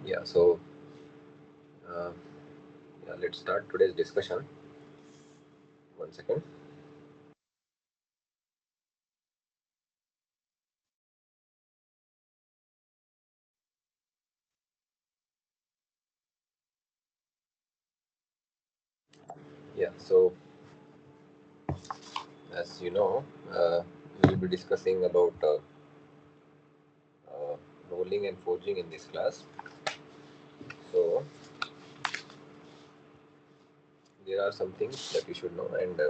Yeah, so uh, yeah, let's start today's discussion. One second. Yeah, so as you know, we will be discussing about uh, rolling and forging in this class. So there are some things that you should know, and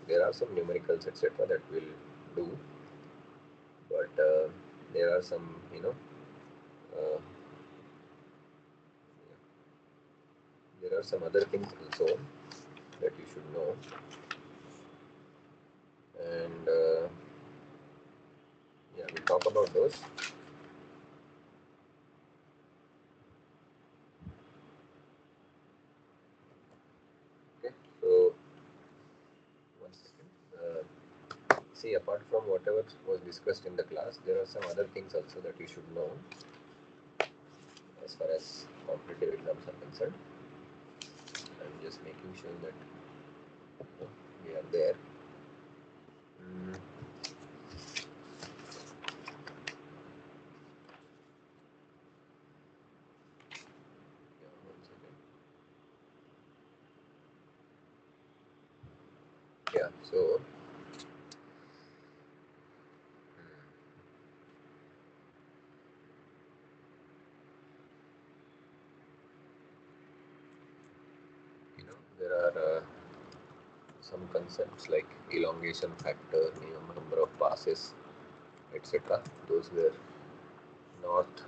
there are some numericals, etc., that we'll do. But there are some, uh, there are some other things also that you should know, and yeah, we'll talk about those. Okay, so one second. See, apart from whatever was discussed in the class, there are some other things also that you should know as far as competitive exams are concerned. I'm just making sure that we are there. Mm, yeah, one second. Yeah, so there are some concepts like elongation factor, number of passes, etc. Those were not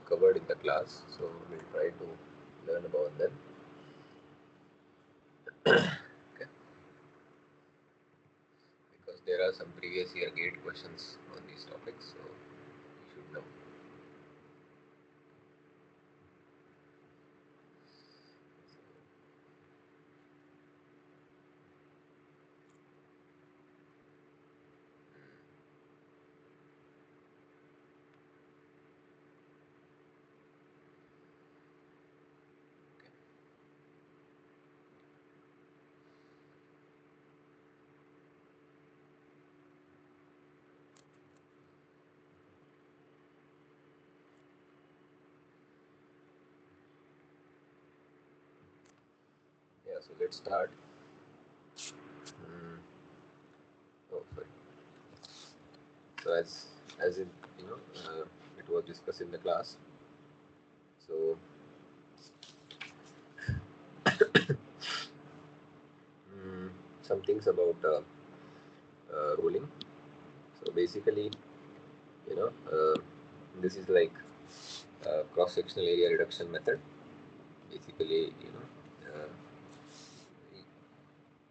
covered in the class, so we'll try to learn about them. Okay, because there are some previous year gate questions on these topics, so you should know. Yeah, so let's start. Mm, oh, sorry. So as it it was discussed in the class. So mm, some things about rolling. So basically, you know, this is like cross-sectional area reduction method. Basically,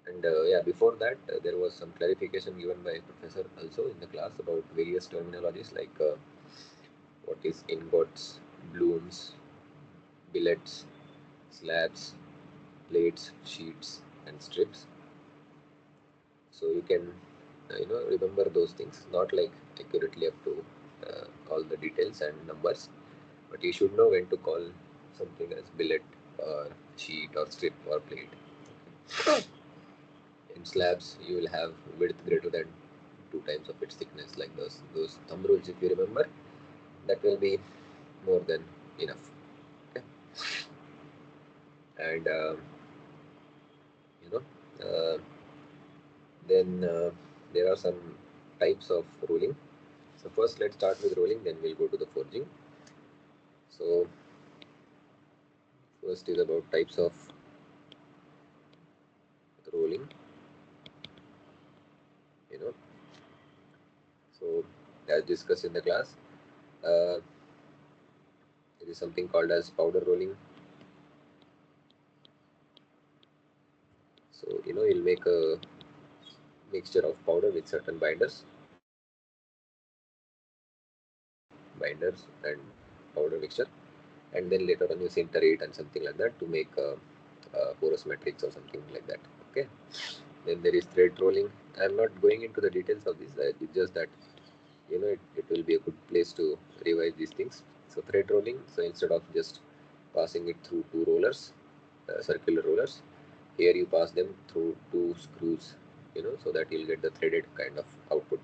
and yeah, before that, there was some clarification given by professor also in the class about various terminologies like what is ingots, blooms, billets, slabs, plates, sheets, and strips. So you can, remember those things. Not like accurately up to all the details and numbers, but you should know when to call something as billet or sheet or strip or plate. In slabs, you will have width greater than two times of its thickness, like those thumb rules. If you remember, that will be more than enough. Okay, and you know, then there are some types of rolling. So first, let's start with rolling. Then we'll go to the forging. So first is about types of rolling. You know, so as discussed in the class, uh, there is something called as powder rolling. So you'll make a mixture of powder with certain binders and powder mixture, and then later on you sinter it and something like that to make a porous matrix or something like that. Okay. Then there is thread rolling. I'm not going into the details of this. It's just that it will be a good place to revise these things. So thread rolling. So instead of just passing it through two rollers, circular rollers. Here you pass them through two screws, so that you'll get the threaded kind of output.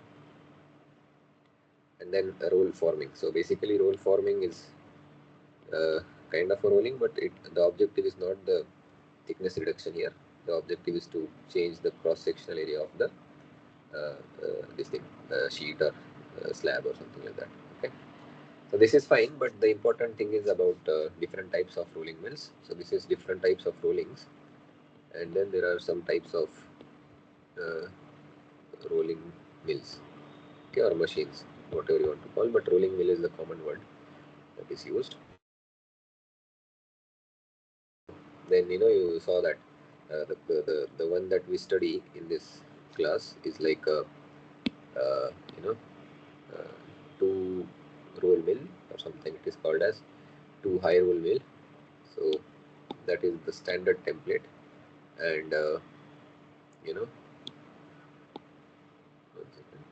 And then roll forming. So basically roll forming is uh, kind of a rolling, but the objective is not the thickness reduction here. The objective is to change the cross-sectional area of the this thing, sheet or slab or something like that. Okay. So this is fine, but the important thing is about different types of rolling mills. So this is different types of rollings, and then there are some types of uh, rolling mills, okay, or machines, whatever you want to call. But rolling mill is the common word that is used. Then you saw that the one that we study in this class is like a uh, you know uh, two roll mill or something. It is called as two high roll mill. So that is the standard template, and you know one second.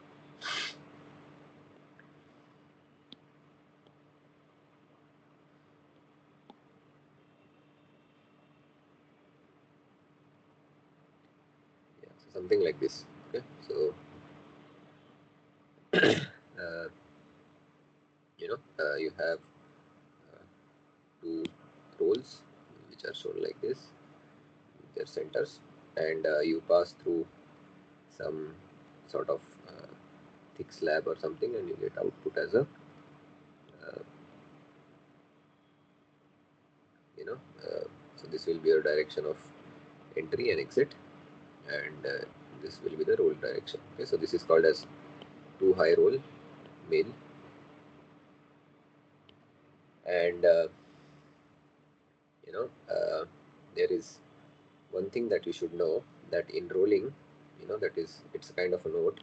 Yeah, so something like this. Okay, so uh, you have uh, two rolls which are shown like this, their centers, and you pass through some sort of thick slab or something, and you get output as a uh, you know so this will be a direction of entry and exit, and this will be the roll direction. Okay, so this is called as two high roll mill. And you know there is one thing that you should know, that in rolling, that is, it's a kind of a note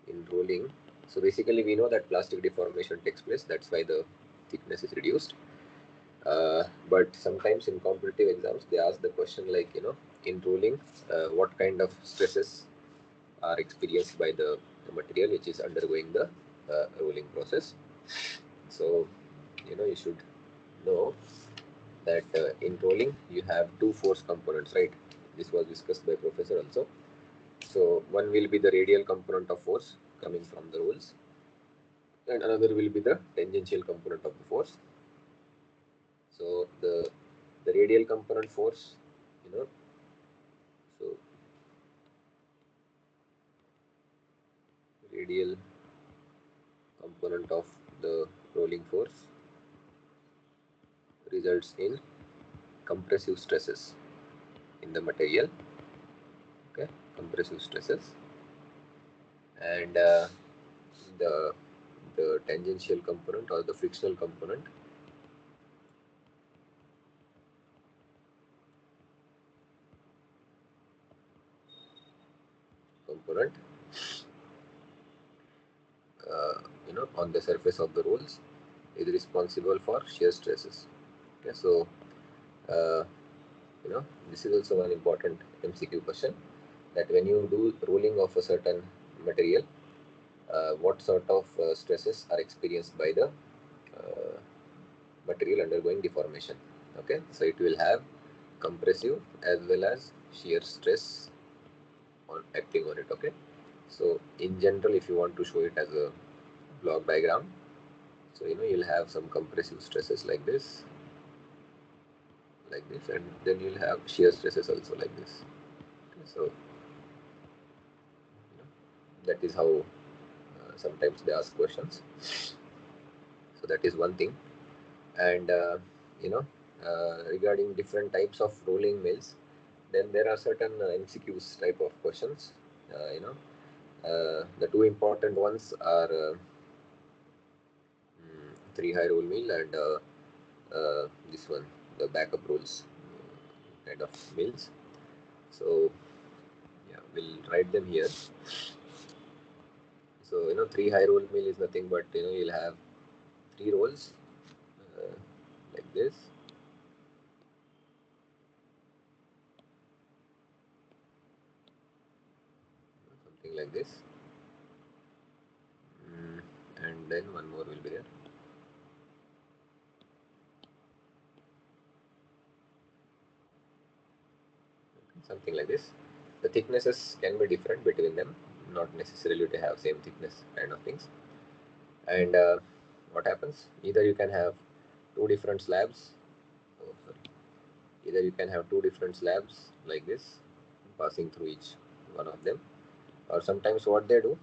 in rolling. So basically we know that plastic deformation takes place, that's why the thickness is reduced. But sometimes in competitive exams they ask the question like, in rolling, what kind of stresses are experienced by the material which is undergoing the rolling process. So you should know that in rolling you have two force components, right? This was discussed by professor also. So one will be the radial component of force coming from the rolls, and another will be the tangential component of the force. So the radial component force, you know, so radial component of the rolling force results in compressive stresses in the material. Okay, compressive stresses, and the the tangential component or the frictional component on the surface of the rolls is responsible for shear stresses. Okay, so uh, this is also an important MCQ question, that when you do rolling of a certain material, what sort of stresses are experienced by the uh, material undergoing deformation. Okay, so it will have compressive as well as shear stress on acting on it. Okay, so in general, if you want to show it as a block diagram, so you'll have some compressive stresses like this, and then you'll have shear stresses also like this. Okay, so that is how sometimes they ask questions. So that is one thing. And regarding different types of rolling mills, then there are certain MCQs type of questions. The two important ones are three high roll mill and this one, the backup rolls kind of mills. So yeah, we'll write them here. So three high roll mill is nothing but you'll have three rolls uh, like this, something like this, and then one more will be there. something like this. The thicknesses can be different between them, not necessarily to have same thickness kind of things. And what happens? Either you can have two different slabs. Oh, sorry. Either you can have two different slabs like this, passing through each one of them, or sometimes what they do,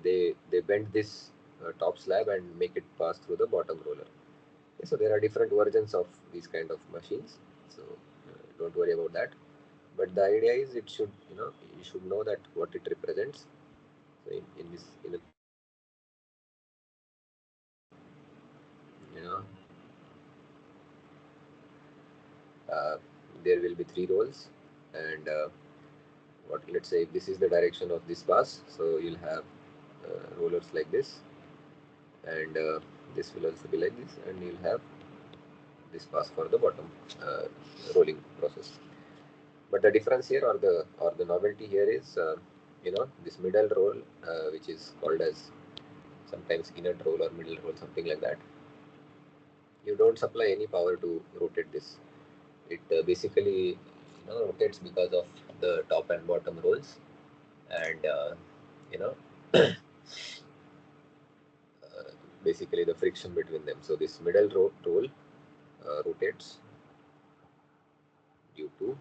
they bend this top slab and make it pass through the bottom roller. Okay, so there are different versions of these kind of machines. So don't worry about that. But the idea is it should, you should know that what it represents. So in this, you know, uh, there will be three rolls, and what let's say if this is the direction of this pass, so you'll have rollers like this, and this will also be like this, and you'll have this pass for the bottom uh, rolling process. But the difference here, or the novelty here is, this middle roll, which is called as sometimes inert roll or middle roll, something like that. You don't supply any power to rotate this. It basically rotates because of the top and bottom rolls, and you know basically the friction between them. So this middle roll rotates due to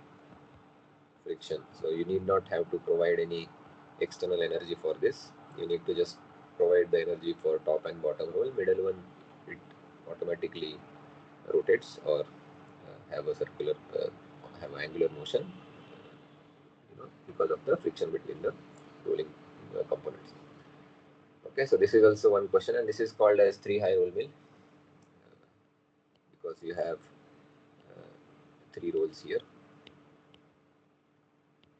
friction. So you need not have to provide any external energy for this. You need to just provide the energy for top and bottom roll. Middle one, it automatically rotates or have a circular, have angular motion, because of the friction between the rolling components. Okay, so this is also one question, and this is called as three high roll mill, because you have uh, three rolls here,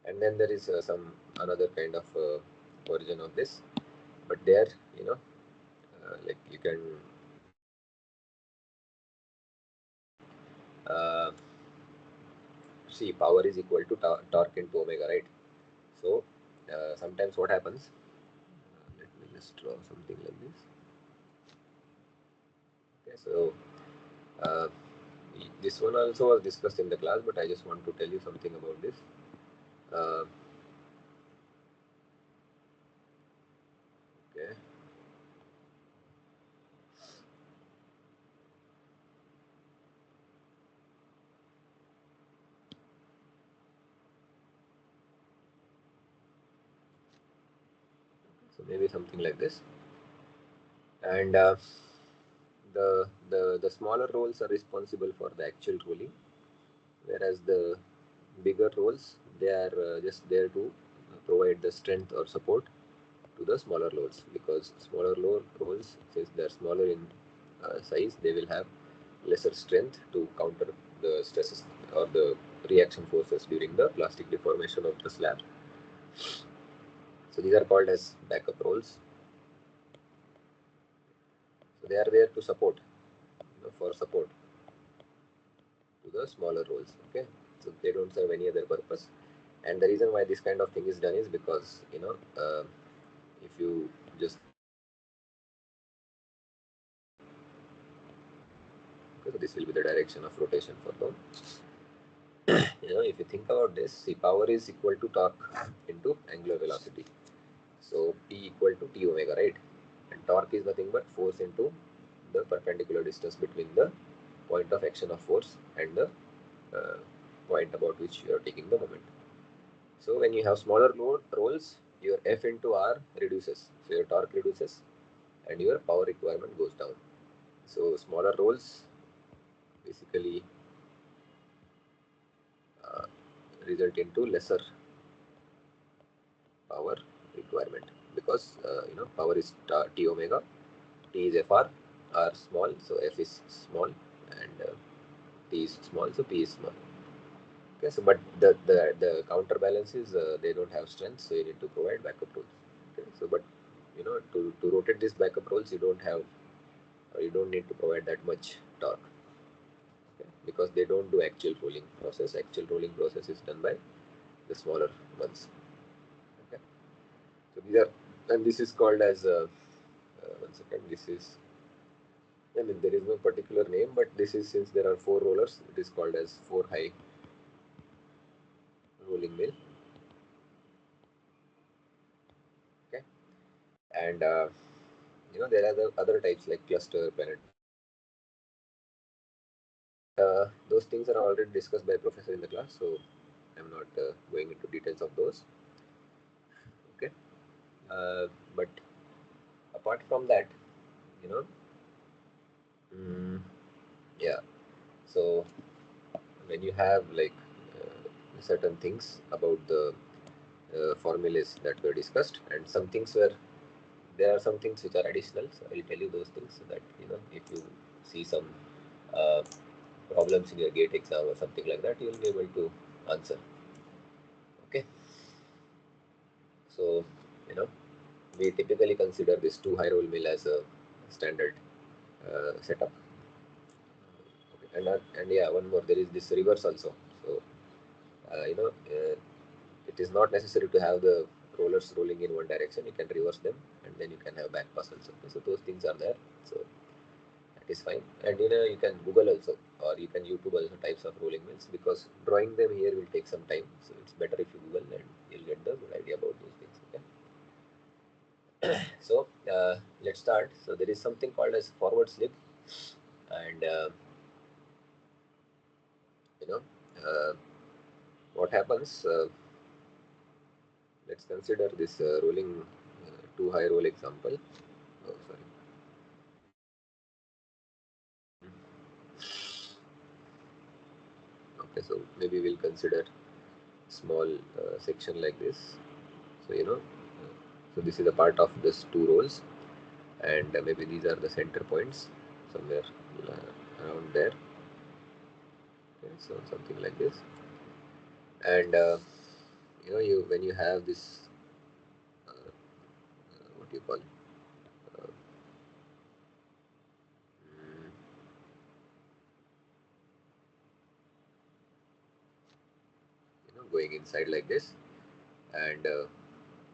and then there is some another kind of version of this, but there, you know like you can uh, see power is equal to torque into omega, right? So sometimes what happens, let me just draw something like this. Okay, so uh, this one also was discussed in the class, but I just want to tell you something about this. uh, okay, so maybe something like this. And the smaller rolls are responsible for the actual rolling, whereas the bigger rolls, they are just there to provide the strength or support to the smaller rolls, because smaller rolls, since they are smaller in size, they will have lesser strength to counter the stresses or the reaction forces during the plastic deformation of the slab. So these are called as backup rolls. So they are there to support, for support to the smaller rolls. Okay, so they don't serve any other purpose. And the reason why this kind of thing is done is because, if you just, okay, so this will be the direction of rotation for them. If you think about this, see, power is equal to torque into angular velocity. So P equal to T omega, right? And torque is nothing but force into the perpendicular distance between the point of action of force and the uh, point about which you are taking the moment. So when you have smaller rolls, your F into R reduces. So your torque reduces and your power requirement goes down. So smaller rolls basically uh, result into lesser power requirement, because power is T omega, T is Fr, R small, so F is small, and T is small, so P is small. Okay, so but the counterbalance is they don't have strength, so you need to provide backup rolls. Okay, so but to rotate these backup rolls, you don't need to provide that much torque, okay, because they don't do actual rolling process. Actual rolling process is done by the smaller ones. Okay, so these are, and this is called as one second. This is, I mean, there is no particular name, but this is, since there are four rollers, it is called as four high rolling mill. Okay, and there are the other types like cluster, planet. Those things are already discussed by professor in the class, so I'm not going into details of those. Okay, uh, but apart from that, you know, mm, yeah. So when you have like certain things about the formulas that were discussed, and some things were there are some things which are additional. So I'll tell you those things so that if you see some uh, problems in your gate exam or something like that, you'll be able to answer. Okay, so we typically consider this two high roll mill as a standard setup. Okay. And yeah, one more, there is this reverse also. So it is not necessary to have the rollers rolling in one direction. You can reverse them, and then you can have back pass also. So those things are there. So that is fine. And you can Google also, or you can YouTube also types of rolling mills, because drawing them here will take some time. So it's better if you Google, and you'll get the good idea about those things. Okay. So let's start. So there is something called as forward slip, and you know uh, what happens. Let's consider this rolling two high roll example. Oh, sorry. Okay, so maybe we'll consider small section like this. So so this is a part of this two rolls, and maybe these are the center points somewhere around there. Okay, so something like this, and you when you have this what do you call uh, mm, going inside like this, and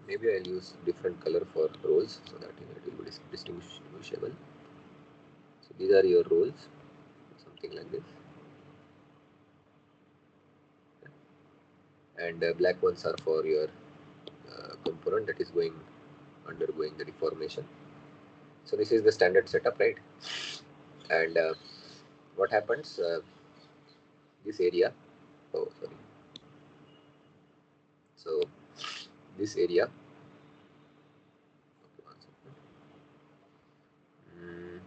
maybe I'll use different color for rolls so that it will be distinguishable. So these are your rolls, something like this, and black ones are for your component that is undergoing the deformation. So this is the standard setup, right? And what happens? This area. Oh, sorry. So this area. Okay, one second. Mm,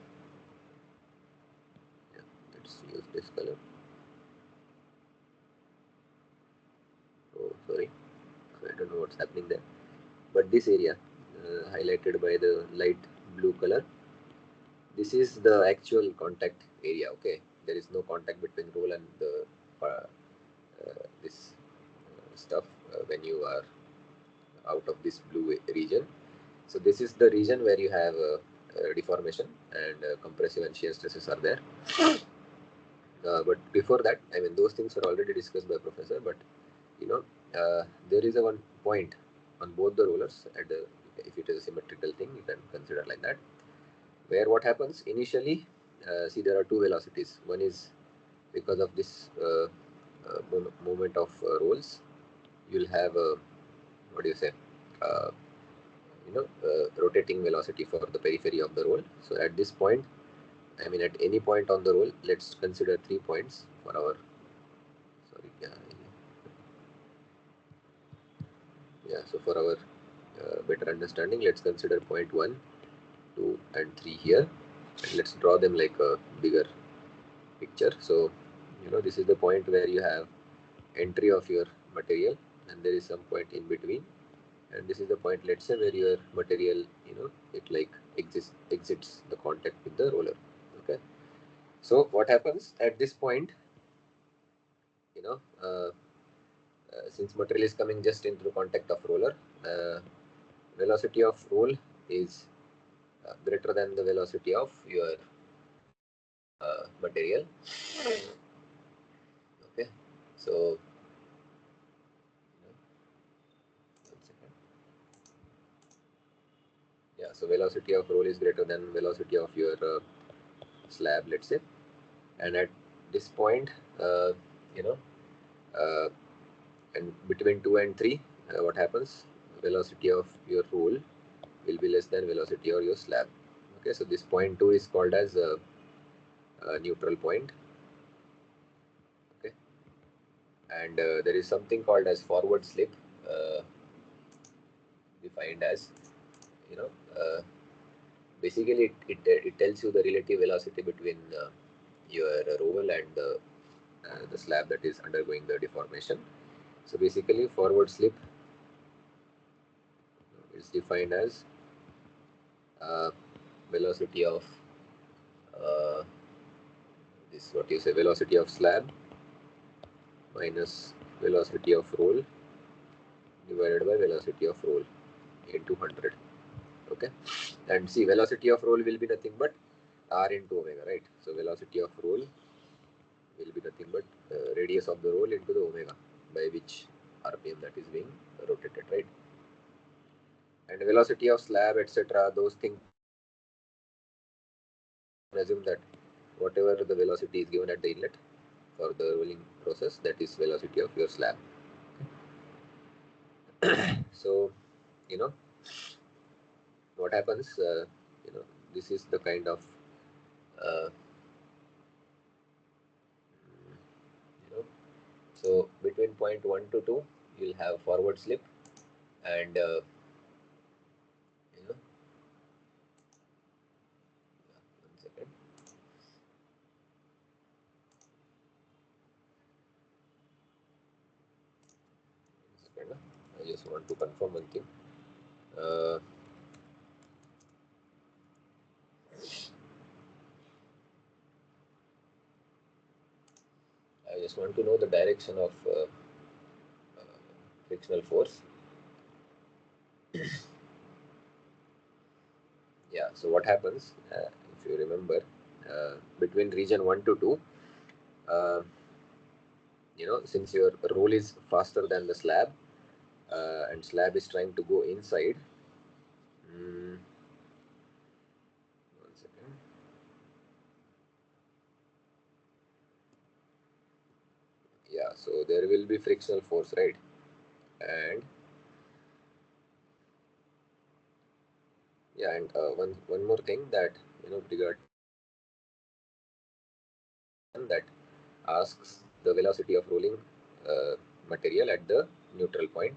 yeah, let's use this color. Oh, sorry. I don't know what's happening there. But this area, highlighted by the light blue color, this is the actual contact area. Okay, there is no contact between roll and the this stuff when you are out of this blue region. So this is the region where you have deformation, and compressive and shear stresses are there. But before that, I mean, those things are already discussed by professor. But you know, there is a one point on both the rollers. At the if it is a symmetrical thing, you can consider like that. Where what happens initially? See, there are two velocities. One is because of this movement of rolls. You'll have a what do you say? Uh, rotating velocity for the periphery of the roll. So at this point, I mean at any point on the roll, let's consider 3 points for our, sorry, yeah, so for our better understanding, let's consider point 1, 2 and 3 here, and let's draw them like a bigger picture. So this is the point where you have entry of your material, and there is some point in between, and this is the point, let's say, where your material it like exits the contact with the roller. Okay, so what happens at this point, you know uh, since material is coming just into contact of roller, velocity of roll is greater than the velocity of your material. Okay, so one second. Yeah, so velocity of roll is greater than velocity of your slab, let's say, and at this point, uh, you know uh, And between 2 and 3, what happens? Velocity of your roll will be less than velocity of your slab. Okay, so this point 2 is called as a neutral point. Okay, and there is something called as forward slip, uh, defined as, you know, basically it tells you the relative velocity between your roll and the slab that is undergoing the deformation. So basically forward slip is defined as uh, velocity of uh, this, what you say, velocity of slab minus velocity of roll divided by velocity of roll into 100. Okay, and see, velocity of roll will be nothing but r into omega, right? So velocity of roll will be nothing but radius of the roll into the omega by which rpm that is being rotated, right? And velocity of slab, etc., those things, assume that whatever the velocity is given at the inlet for the rolling process, that is velocity of your slab. So, you know, what happens, this is the kind of uh, you know so between point 1 to 2 you'll have forward slip, and you know 1 second. I just want to confirm one thing. uh, I just want to know the direction of frictional force. Yeah, so what happens, if you remember, between region 1 to 2, uh, since your roll is faster than the slab, and slab is trying to go inside. 1 second. Yeah, so there will be frictional force, right? And yeah, and one more thing that, regard that asks the velocity of rolling uh, material at the neutral point.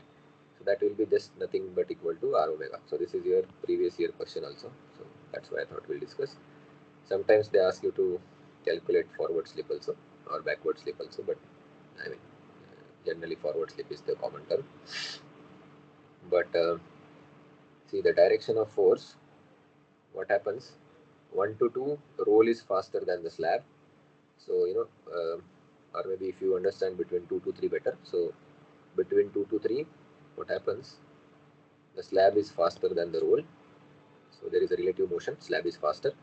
So that will be just nothing but equal to r omega. So this is your previous year question also. So that's why I thought we'll discuss. Sometimes they ask you to calculate forward slip also or backward slip also, but I mean, generally forward slip is the common term. But see, the direction of force, what happens? 1 to 2, roll is faster than the slab. So, or maybe if you understand between 2 to 3 better. So, between 2 to 3, what happens? The slab is faster than the roll. So, there is a relative motion, slab is faster.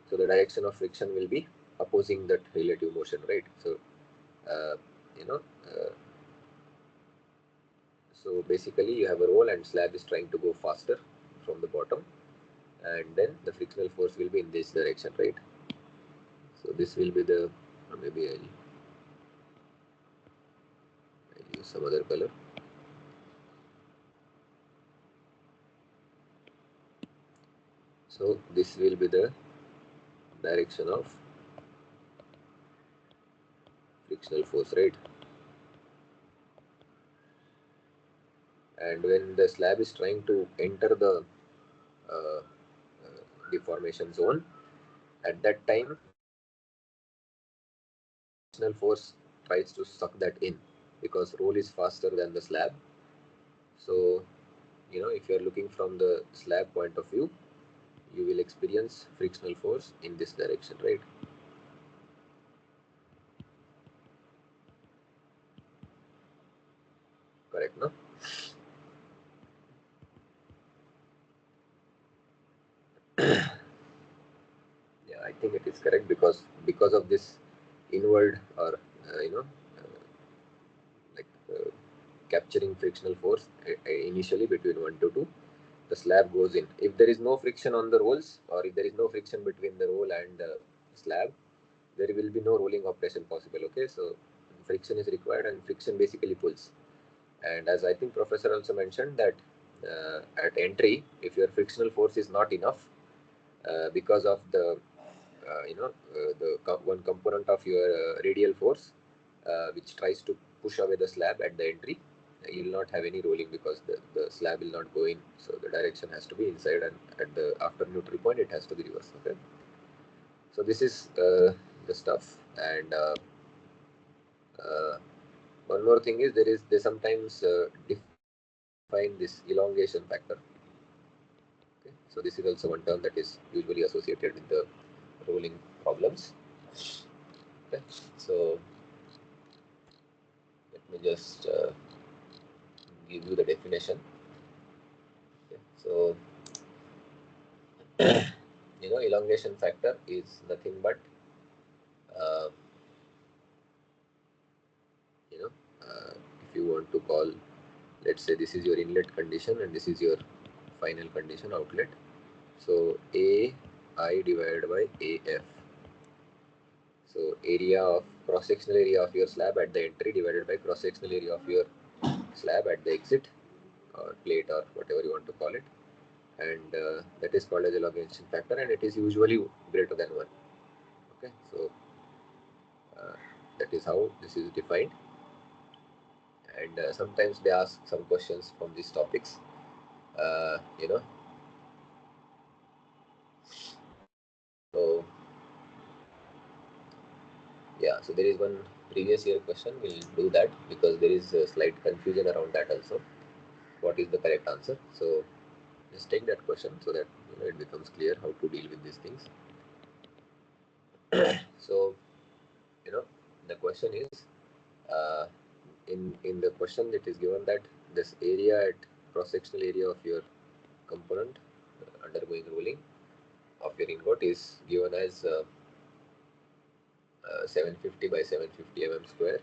So, the direction of friction will be opposing that relative motion, right? So, uh, you know, uh, so basically you have a roll and slab is trying to go faster from the bottom, and then the frictional force will be in this direction, right? So, this will be the, or maybe I'll use some other color. So this will be the direction of frictional force, right? And when the slab is trying to enter the uh, deformation zone, at that time frictional force tries to suck that in because roll is faster than the slab. So, if you are looking from the slab point of view, you will experience frictional force in this direction, right? Correct, no? Yeah, I think it is correct because of this inward, or uh, like capturing frictional force initially between 1 to 2, the slab goes in. If there is no friction on the rolls, or if there is no friction between the roll and the slab, there will be no rolling operation possible. Okay, so friction is required, and friction basically pulls. And as I think professor also mentioned that at entry, if your frictional force is not enough because of the one component of your radial force which tries to push away the slab at the entry, you will not have any rolling because the slab will not go in. So the direction has to be inside, and at the after neutral point it has to be reverse. Okay. So this is the stuff. And uh, one more thing is they sometimes define this elongation factor. Okay. So this is also one term that is usually associated with the rolling problems. Okay. So let me just give you the definition. Okay. So elongation factor is nothing but uh, you know if you want to call, let's say this is your inlet condition and this is your final condition outlet. So AI divided by AF. So area of cross sectional area of your slab at the entry divided by cross sectional area of your slab at the exit, or plate, or whatever you want to call it, and that is called as elongation factor, and it is usually greater than 1. Okay. So uh, that is how this is defined. And sometimes they ask some questions from these topics. uh, you know so yeah, so there is one previous year question. We'll do that because there is a slight confusion around that also. What is the correct answer? So just take that question so that it becomes clear how to deal with these things. So you know the question is, uh, in the question it is given that this area at cross sectional area of your component undergoing rolling of your ingot is given as 750 by 750 mm square.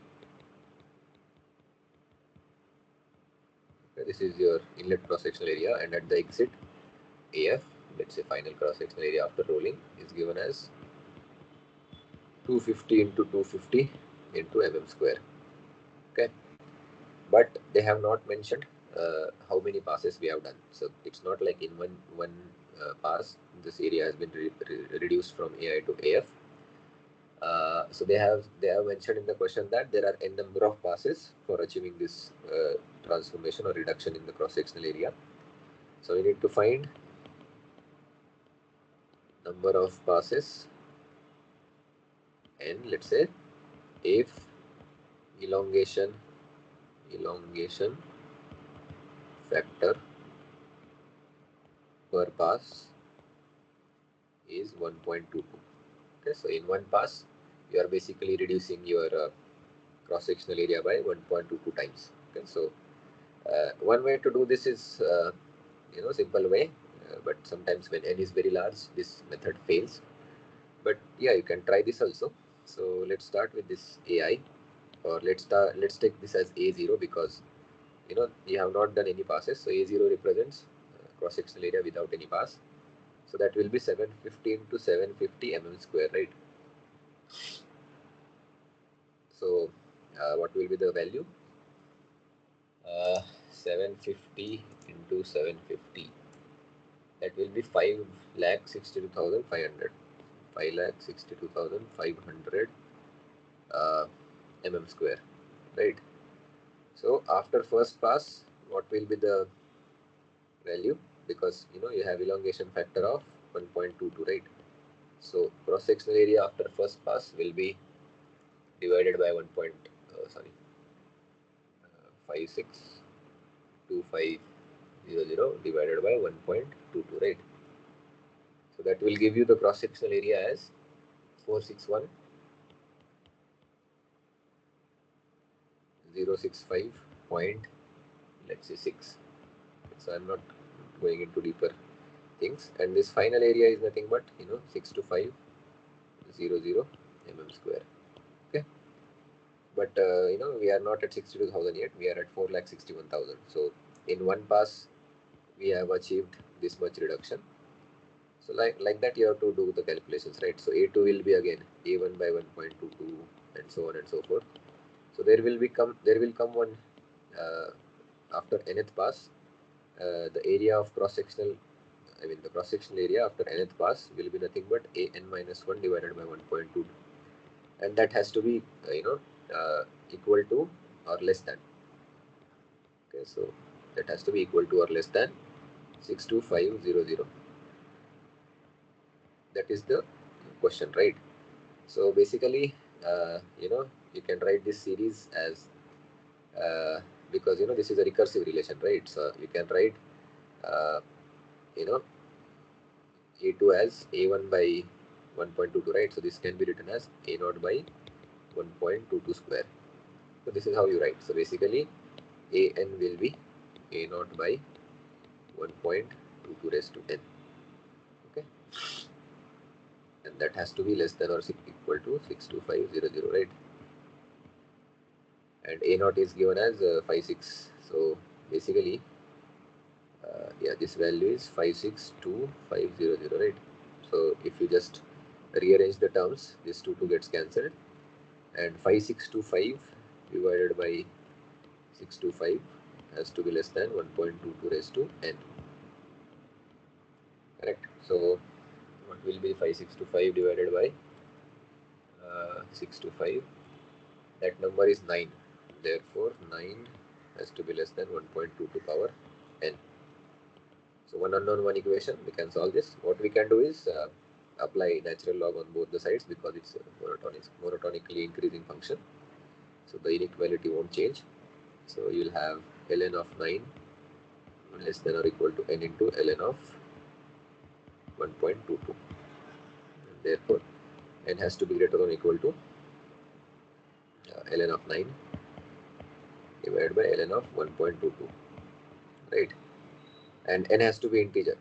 Okay, this is your inlet cross sectional area, and at the exit AF, let's say final cross sectional area after rolling, is given as 250 into 250 into mm square. Okay, but they have not mentioned how many passes we have done. So it's not like in one pass this area has been reduced from AI to AF. So they have mentioned in the question that there are n number of passes for achieving this transformation or reduction in the cross sectional area. So we need to find number of passes, and let's say if elongation factor per pass is 1.22. Okay, so in one pass you are basically reducing your cross sectional area by 1.22 times. Okay, so one way to do this is simple way, but sometimes when n is very large this method fails. But yeah, you can try this also. So let's start with this AI, or let's take this as A0 because you have not done any passes. So A0 represents cross sectional area without any pass. So that will be 750 into 750 mm square, right? So what will be the value? 750 into 750, that will be 5,62,500. 5,62,500 uh, mm square, right? So after first pass, what will be the value? Because you have elongation factor of 1.22, right? So cross sectional area after first pass will be divided by 562500 divided by 1.22, right? So that will give you the cross sectional area as 461,065 point, let's say 6. So I'm not going into deeper things, and this final area is nothing but 62500 mm square. Okay, but we are not at 62,000 yet. We are at 4,61,000. So in one pass we have achieved this much reduction. So like that you have to do the calculations, right? So A2 will be again A1 by 1.22 and so on and so forth. So there will come one after nth pass, the area of cross-sectional, the cross-sectional area after nth pass will be nothing but an minus 1 divided by 1.2, and that has to be equal to or less than. Okay, so that has to be equal to or less than 62500. That is the question, right? So basically, you can write this series as because this is a recursive relation, right? So you can write uh, you know a2 as a1 by 1.22, right? So this can be written as a0 by 1.22 square. So this is how you write. So basically, an will be a0 by 1.22 raised to n. Okay, and that has to be less than or equal to 62500, right? And a0 is given as 56. So basically, yeah, this value is 562,500, right? So if you just rearrange the terms, this 2 gets cancelled, and 5625 divided by 625 has to be less than 1.22 raised to n. Correct. So what will be 5625 divided by 625? That number is 9. Therefore, 9 has to be less than 1.22 power n. So one unknown, one equation. We can solve this. What we can do is apply natural log on both the sides because it's a monotonically increasing function. So the inequality won't change. So you'll have ln of 9 less than or equal to n into ln of 1.22. And therefore, n has to be greater than or equal to ln of 9 divided by ln of 1.22. Right? And n has to be integer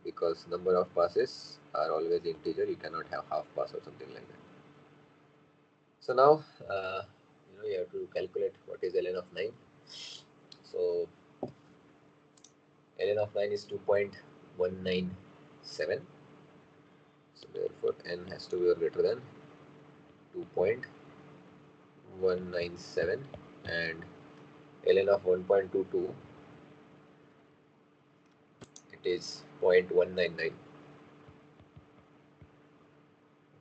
because number of passes are always integer. You cannot have half pass or something like that. So now you have to calculate what is ln of 9. So ln of 9 is 2.197. So therefore n has to be greater than 2.197, and ln of 1.22, it is 0.199.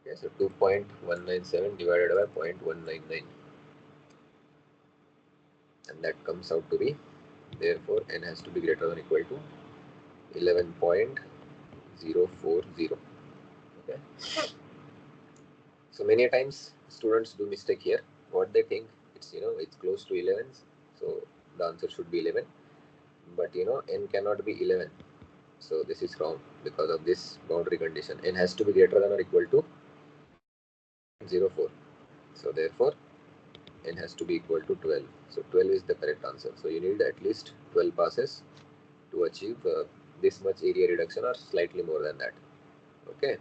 Okay, so 2.197 divided by 0.199, and that comes out to be, therefore n has to be greater than or equal to 11.040. Okay, so many times students do mistake here. What they think, it's close to 11, so the answer should be 11, but n cannot be 11. So this is wrong because of this boundary condition. N has to be greater than or equal to 0.04. So therefore, n has to be equal to 12. So 12 is the correct answer. So you need at least 12 passes to achieve this much area reduction or slightly more than that. Okay.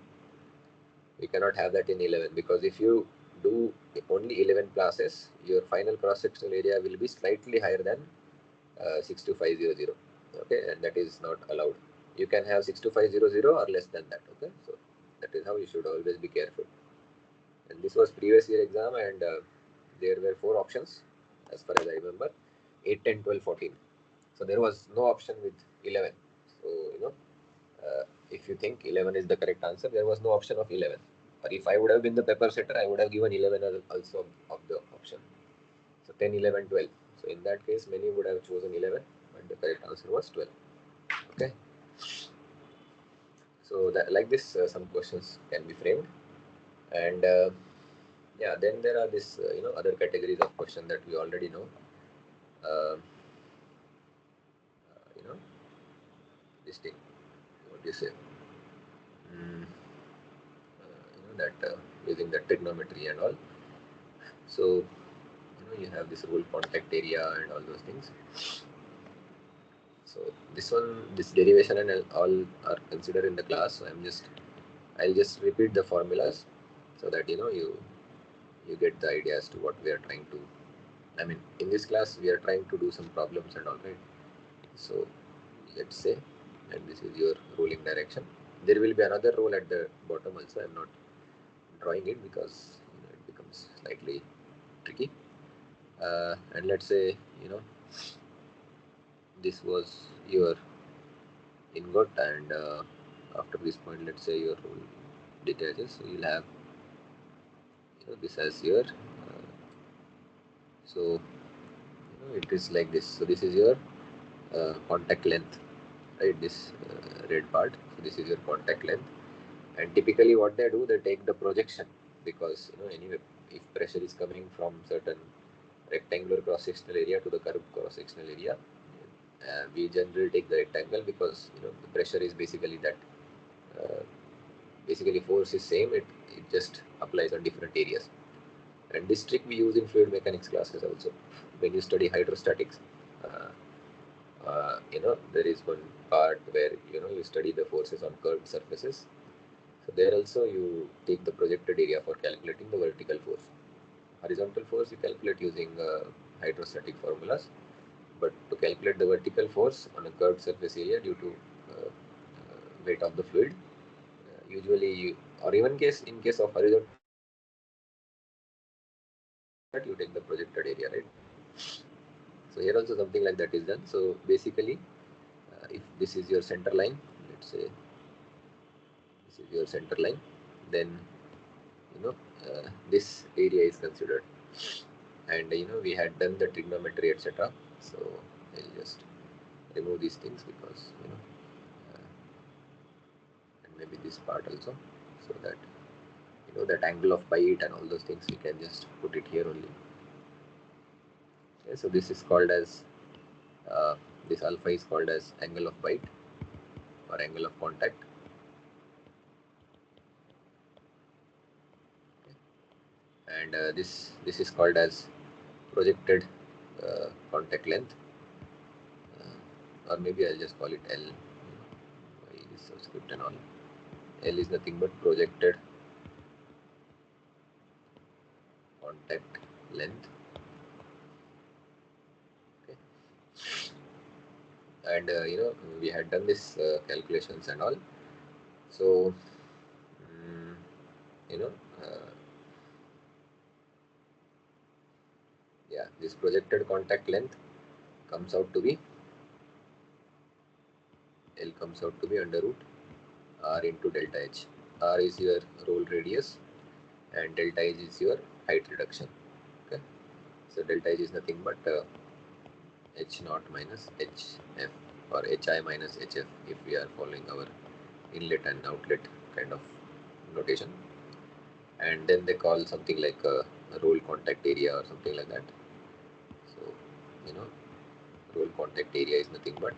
We cannot have that in 11 because if you do only 11 passes, your final cross-sectional area will be slightly higher than 62500. Okay, and that is not allowed. You can have 62500 or less than that. Okay, so that is how you should always be careful. And this was previous year exam, and there were 4 options as far as I remember: 8, 10, 12, 14. So there was no option with 11. So if you think 11 is the correct answer, there was no option of 11. Or if I would have been the paper setter, I would have given 11 as also of the option. So 10, 11, 12. So in that case, many would have chosen 11, but the correct answer was 12. Okay. So that, like this, some questions can be framed, and yeah, then there are this other categories of question that we already know. Uh, this thing, what do you say? Mm, that using the trigonometry and all. So you have this whole contact area and all those things. So this derivation and all are considered in the class. So I'll just repeat the formulas so that you get the idea as to what we are trying to. I mean, in this class we are trying to do some problems and all, right? So let's say, and this is your rolling direction. There will be another roll at the bottom also. I'm not drawing it because it becomes slightly tricky. And let's say this was your ingot, and after this point, let's say your roll detaches, so you'll have this as your so it is like this. So this is your contact length, right? This red part. So this is your contact length, and typically what they do, they take the projection, because anyway, if pressure is coming from certain rectangular cross sectional area to the curved cross sectional area, we generally take the rectangle, because the pressure is basically that. Uh, Basically, force is same. It just applies on different areas. And this trick we use in fluid mechanics classes also. When you study hydrostatics, uh, there is one part where you study the forces on curved surfaces. So there also you take the projected area for calculating the vertical force. Horizontal force you calculate using hydrostatic formulas, but to calculate the vertical force on a curved surface area due to weight of the fluid, usually or even in case of horizontal, you take the projected area, right? So here also something like that is done. So basically, if this is your center line, let's say this is your center line, then this area is considered, and we had done the trigonometry, etc. So I'll just remove these things, because and maybe this part also, so that that angle of bite and all those things, we can just put it here only. Okay, so this is called as uh, this alpha is called as angle of bite or angle of contact. And this is called as projected contact length, or maybe I'll just call it L. Why this subscript and all? L is nothing but projected contact length. Okay. And we had done this calculations and all. So mm, you know uh, yeah, this projected contact length comes out to be L comes out to be under root R into delta H. R is your roll radius, and delta H is your height reduction. Okay, so delta H is nothing but H naught minus HF, or HI minus HF, if we are following our inlet and outlet kind of notation. And then they call something like a roll contact area or something like that. So you know roll contact area is nothing but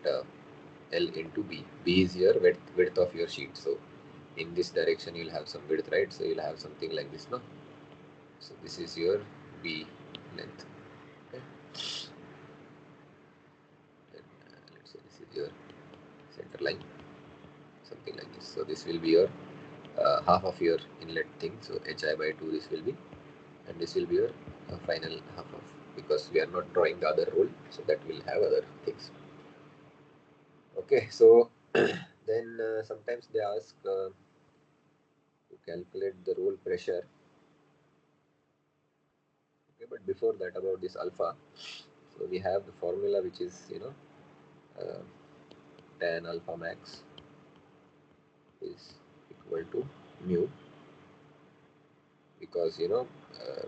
L into B. B is your width of your sheet. So in this direction you'll have some width, right? So you'll have something like this, no? So this is your B length. Okay. And, let's say this is your center line, something like this. So this will be your half of your inlet thing. So HI by 2 this will be, and this will be your final half of, because we are not drawing the other roll, so that will have other things. Okay, so then sometimes they ask to calculate the roll pressure. Okay, but before that, about this alpha, so we have the formula, which is uh, tan alpha max is equal to mu, because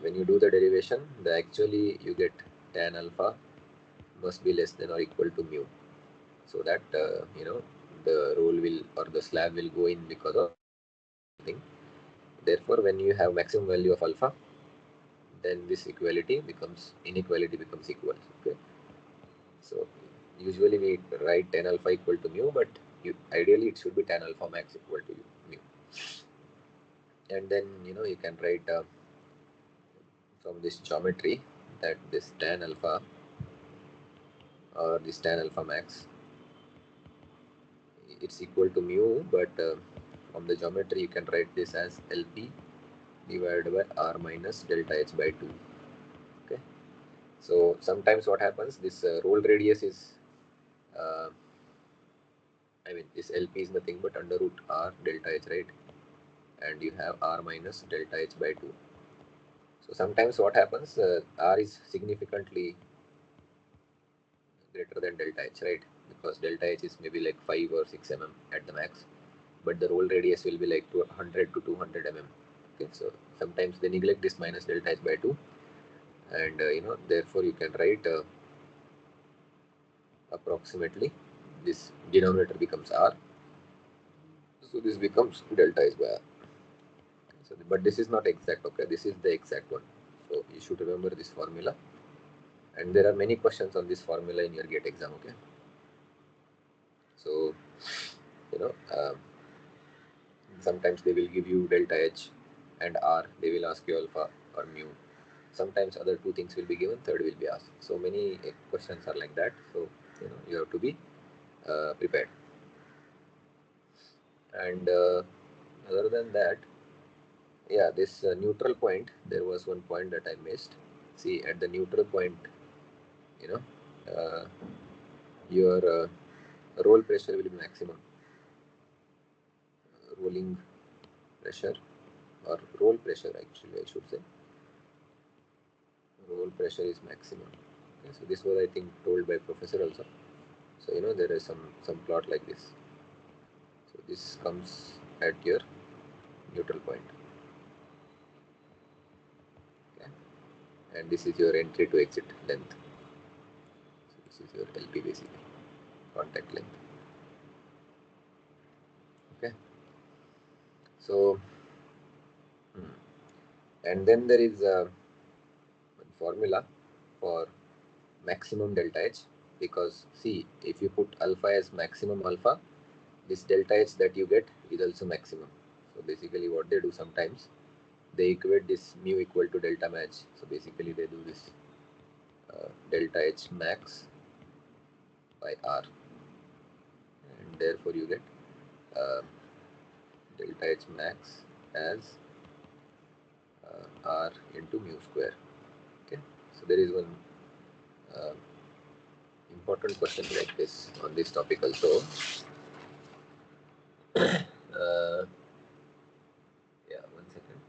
when you do the derivation, the actually you get tan alpha must be less than or equal to mu, so that the roll will, or the slab will go in because of thing. Therefore, when you have maximum value of alpha, then this inequality becomes equal. Okay, so usually we write tan alpha equal to mu, but ideally it should be tan alpha max equal to mu. And then you can write from this geometry that this tan alpha, or this tan alpha max, it's equal to mu, but from the geometry you can write this as LP divided by R minus delta H by 2. Okay, so sometimes what happens, this roll radius is uh, this LP is nothing but under root R delta H, right? And you have R minus delta H by 2. So sometimes what happens, R is significantly greater than delta h, right? Because delta h is maybe like 5 or 6 at the max, but the roll radius will be like 100 to 200 Okay, so sometimes they neglect this minus delta h by 2, and therefore you can write approximately this denominator becomes r, so this becomes delta h by r. So, but this is not exact. Okay, this is the exact one. So you should remember this formula, and there are many questions on this formula in your GATE exam. Okay, so you know. Sometimes they will give you delta H and R. They will ask you alpha or mu. Sometimes other two things will be given, third will be asked. So many questions are like that. So you have to be prepared. And other than that, yeah, this neutral point. There was one point that I missed. See, at the neutral point, you know, uh, your roll pressure will be maximum. Rolling pressure or roll pressure, actually, I should say. Roll pressure is maximum. Okay, so this was, I think, told by professor also. So there is some plot like this. So this comes at your neutral point. Okay, and this is your entry to exit length. So this is your LP basically, contact length. Okay, so and then there is a formula for maximum delta H, because see, if you put alpha as maximum alpha, this delta H that you get is also maximum. So basically what they do sometimes, they equate this mu equal to delta match. So basically they do this delta H max by R, and therefore you get uh, delta H max as R into mu square. Okay, so there is one uh, important question like this on this topic also. uh, yeah, 1 second.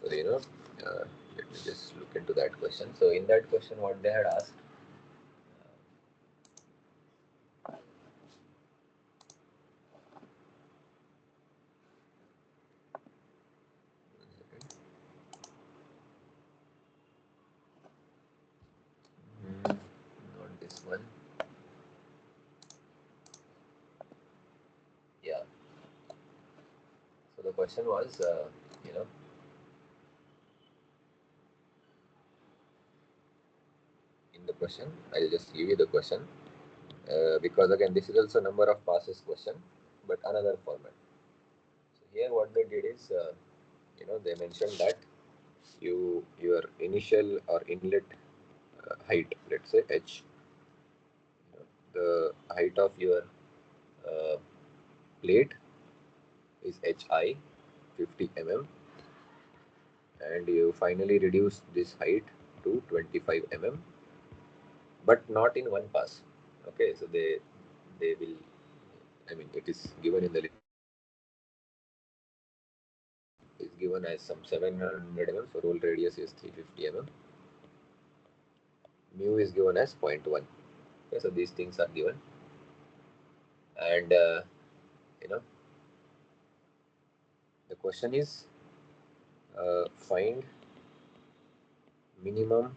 So let me just look into that question. So in that question, what they had asked. Not this one. Yeah. So the question was, in the question, I'll just give you the question, because again, this is also number of passes question, but another format. So here, what they did is, they mentioned that your initial or inlet height, let's say h, the height of your uh, plate is hi 50 and you finally reduce this height to 25 but not in one pass. Okay, so they will, I mean, it is given in the list, is given as some 700 so roll radius is 350 mu is given as 0.1. Okay, so these things are given, and you know the question is, find minimum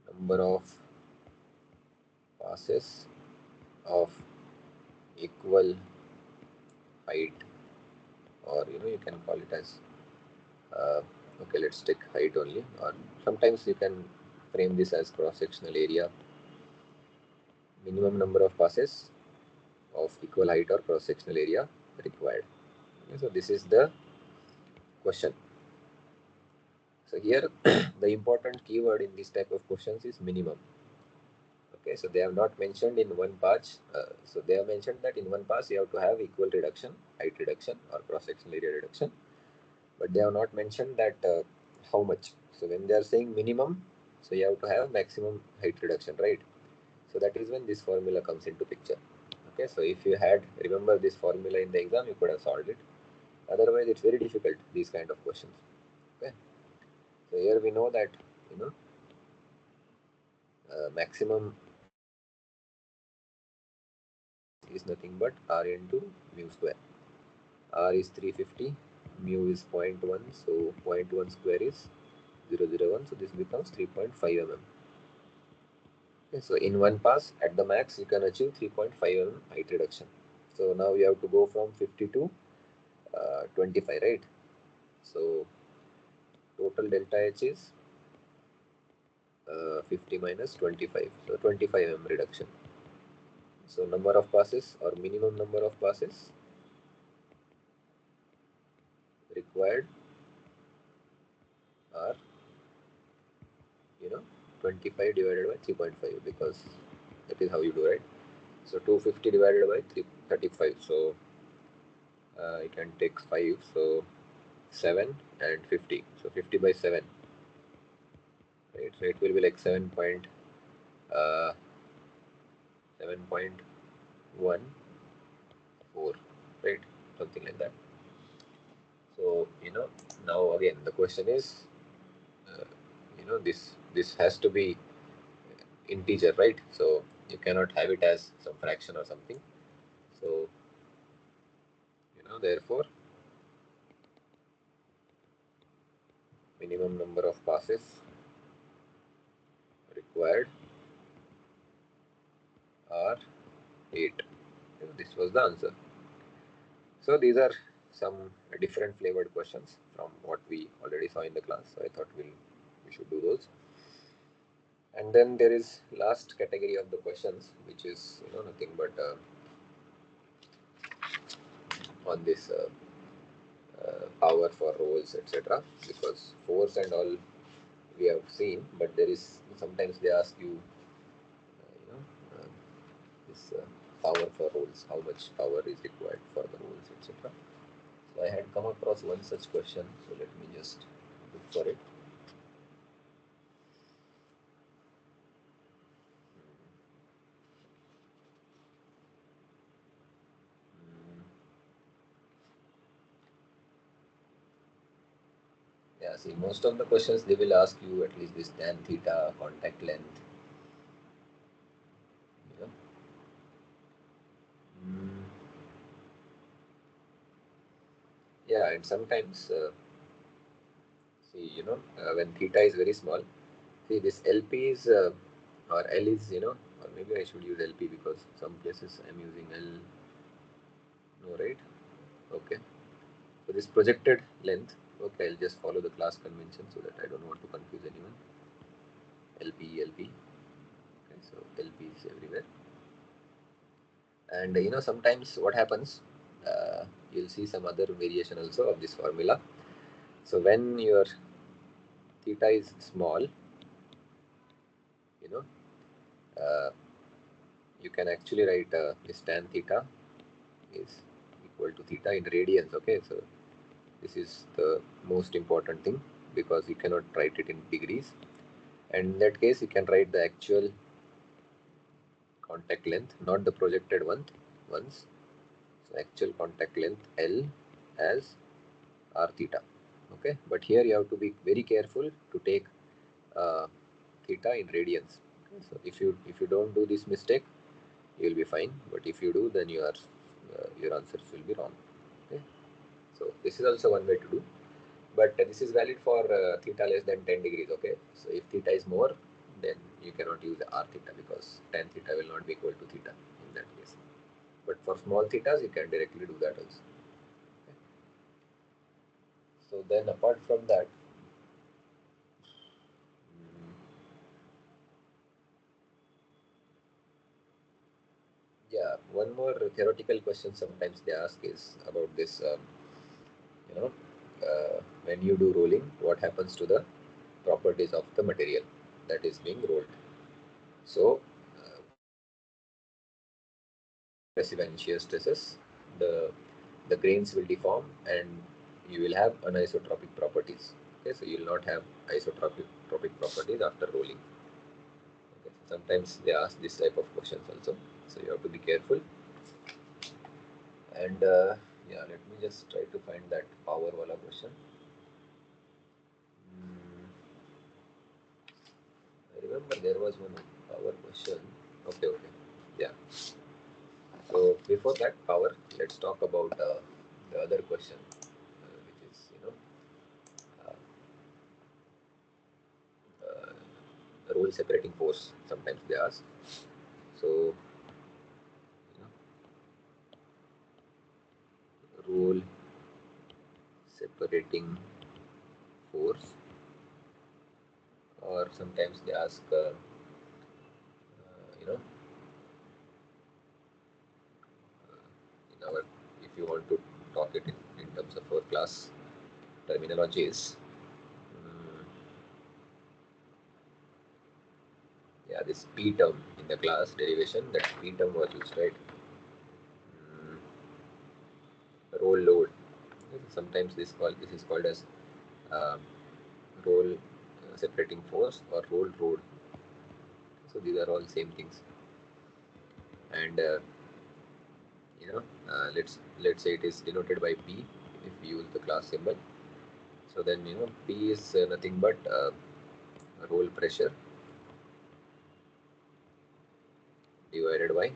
number of passes of equal height, or you can call it as uh, okay, let's take height only, or sometimes you can frame this as cross sectional area. Minimum number of passes of equal height or cross sectional area required. Okay, so this is the question. So here the important keyword in this type of questions is minimum. Okay, so they have not mentioned in one pass. So they have mentioned that in one pass you have to have equal reduction, height reduction or cross sectional area reduction, but they have not mentioned that how much. So when they are saying minimum, so you have to have maximum height reduction, right? So that is when this formula comes into picture. Okay, so if you had remember this formula in the exam, you could have solved it. Otherwise, it's very difficult, these kind of questions. So here we know that, you know, maximum is nothing but r into mu square. R is 350, mu is zero point 0.1, so 0.1 square is 0.001, so this becomes 3.5 mm. Okay, so in one pass at the max you can achieve 3.5 mm height reduction. So now you have to go from 50 to 25, right? So total delta H is 50 minus 25, so 25 mm reduction. So number of passes or minimum number of passes required are, you know, 25 divided by 3.5, because that is how you do, right? So 250 divided by 335, so you can take 5, so 7 and 50, so 50 by 7, right? So it will be like 7.14, right? Something like that. So, you know, now again the question is, uh, you know, this has to be integer, right? So you cannot have it as some fraction or something. So, you know, therefore minimum number of passes required are 8. This was the answer. So these are some different flavored questions from what we already saw in the class. So I thought we should do those. And then there is last category of the questions, which is, you know, nothing but on this power for rolls, etc. Because force and all we have seen, but there is sometimes they ask you, you know, this power for rolls, how much power is required for the rolls, etc. So I had come across one such question. So let me just look for it. Yeah, see, most of the questions they will ask you at least this tan theta, contact length, you know. Mm, yeah, and sometimes, see, you know, when theta is very small, see this LP is, or L is, you know, or maybe I should use LP because some places I'm using L, no, right? Okay. So this projected length, okay, I'll just follow the class convention so that I don't want to confuse anyone. LP, LP. Okay, so LP is everywhere. And you know, sometimes what happens, you'll see some other variation also of this formula. So when your theta is small, you know, uh, you can actually write this tan theta is equal to theta in radians. Okay, so this is the most important thing because you cannot write it in degrees. And in that case, you can write the actual contact length, not the projected one once. So actual contact length L as r theta. Okay, but here you have to be very careful to take uh, theta in radians. Okay? So if you don't do this mistake, you will be fine. But if you do, then your answers will be wrong. Okay, so this is also one way to do. But this is valid for theta less than 10 degrees. Okay, so if theta is more, then you cannot use r theta because tan theta will not be equal to theta in that case. But for small thetas, you can directly do that also. Okay. So then apart from that, mm, yeah, one more theoretical question sometimes they ask is about this, you know, when you do rolling, what happens to the properties of the material that is being rolled? So, compressive and shear stresses, the the grains will deform and you will have anisotropic properties. Okay, so you will not have isotropic properties after rolling. Okay, so sometimes they ask this type of questions also, so you have to be careful. And yeah, let me just try to find that power wala question. remember there was one power question. Okay, okay, yeah. So before that power, let's talk about the other question, which is uh, role separating force. Sometimes they ask. So role separating force, or sometimes they ask, you know, in our, if you want to talk it in terms of our class terminologies. mm, yeah, this P term in the class derivation, that P term was used, right? Mm, role load. Sometimes this is called as um, role separating force or role load. So these are all same things. And let's say it is denoted by P if we use the class symbol. So then P is nothing but role pressure divided by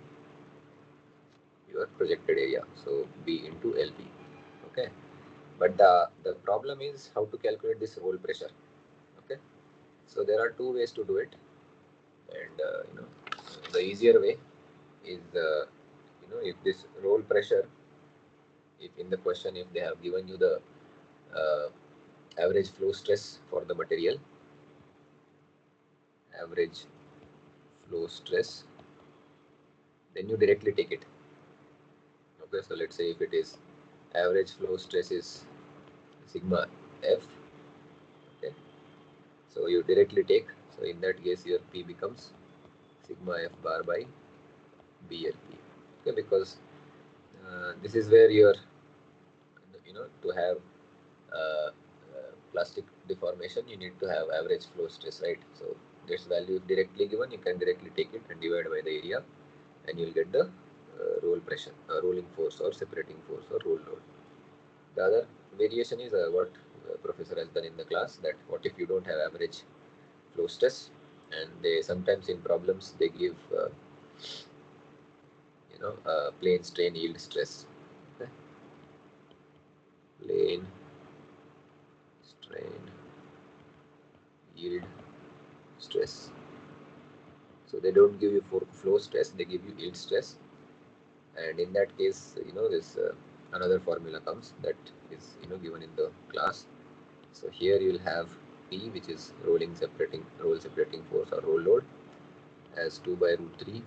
your projected area. So B into LP. Okay. But the problem is how to calculate this role pressure. Okay. So there are two ways to do it, and the easier way is if this role pressure, if in the question if they have given you the uh, average flow stress for the material, average flow stress, then you directly take it. Okay, so let's say if it is average flow stress is sigma F. Okay, so you directly take. So in that case, your P becomes sigma F bar by BLP. Okay, because this is where your to have uh, plastic deformation, you need to have average flow stress, right? So this value is directly given. You can directly take it and divide by the area, and you'll get the roll pressure, rolling force or separating force or roll load. The other variation is what professor has done in the class, that what if you don't have average flow stress, and they sometimes in problems they give plane strain yield stress. Okay? Plane strain yield stress. So they don't give you flow stress, they give you yield stress, and in that case, this another formula comes that is given in the class. So here you'll have P, which is roll separating force or roll load, as 2 by root 3,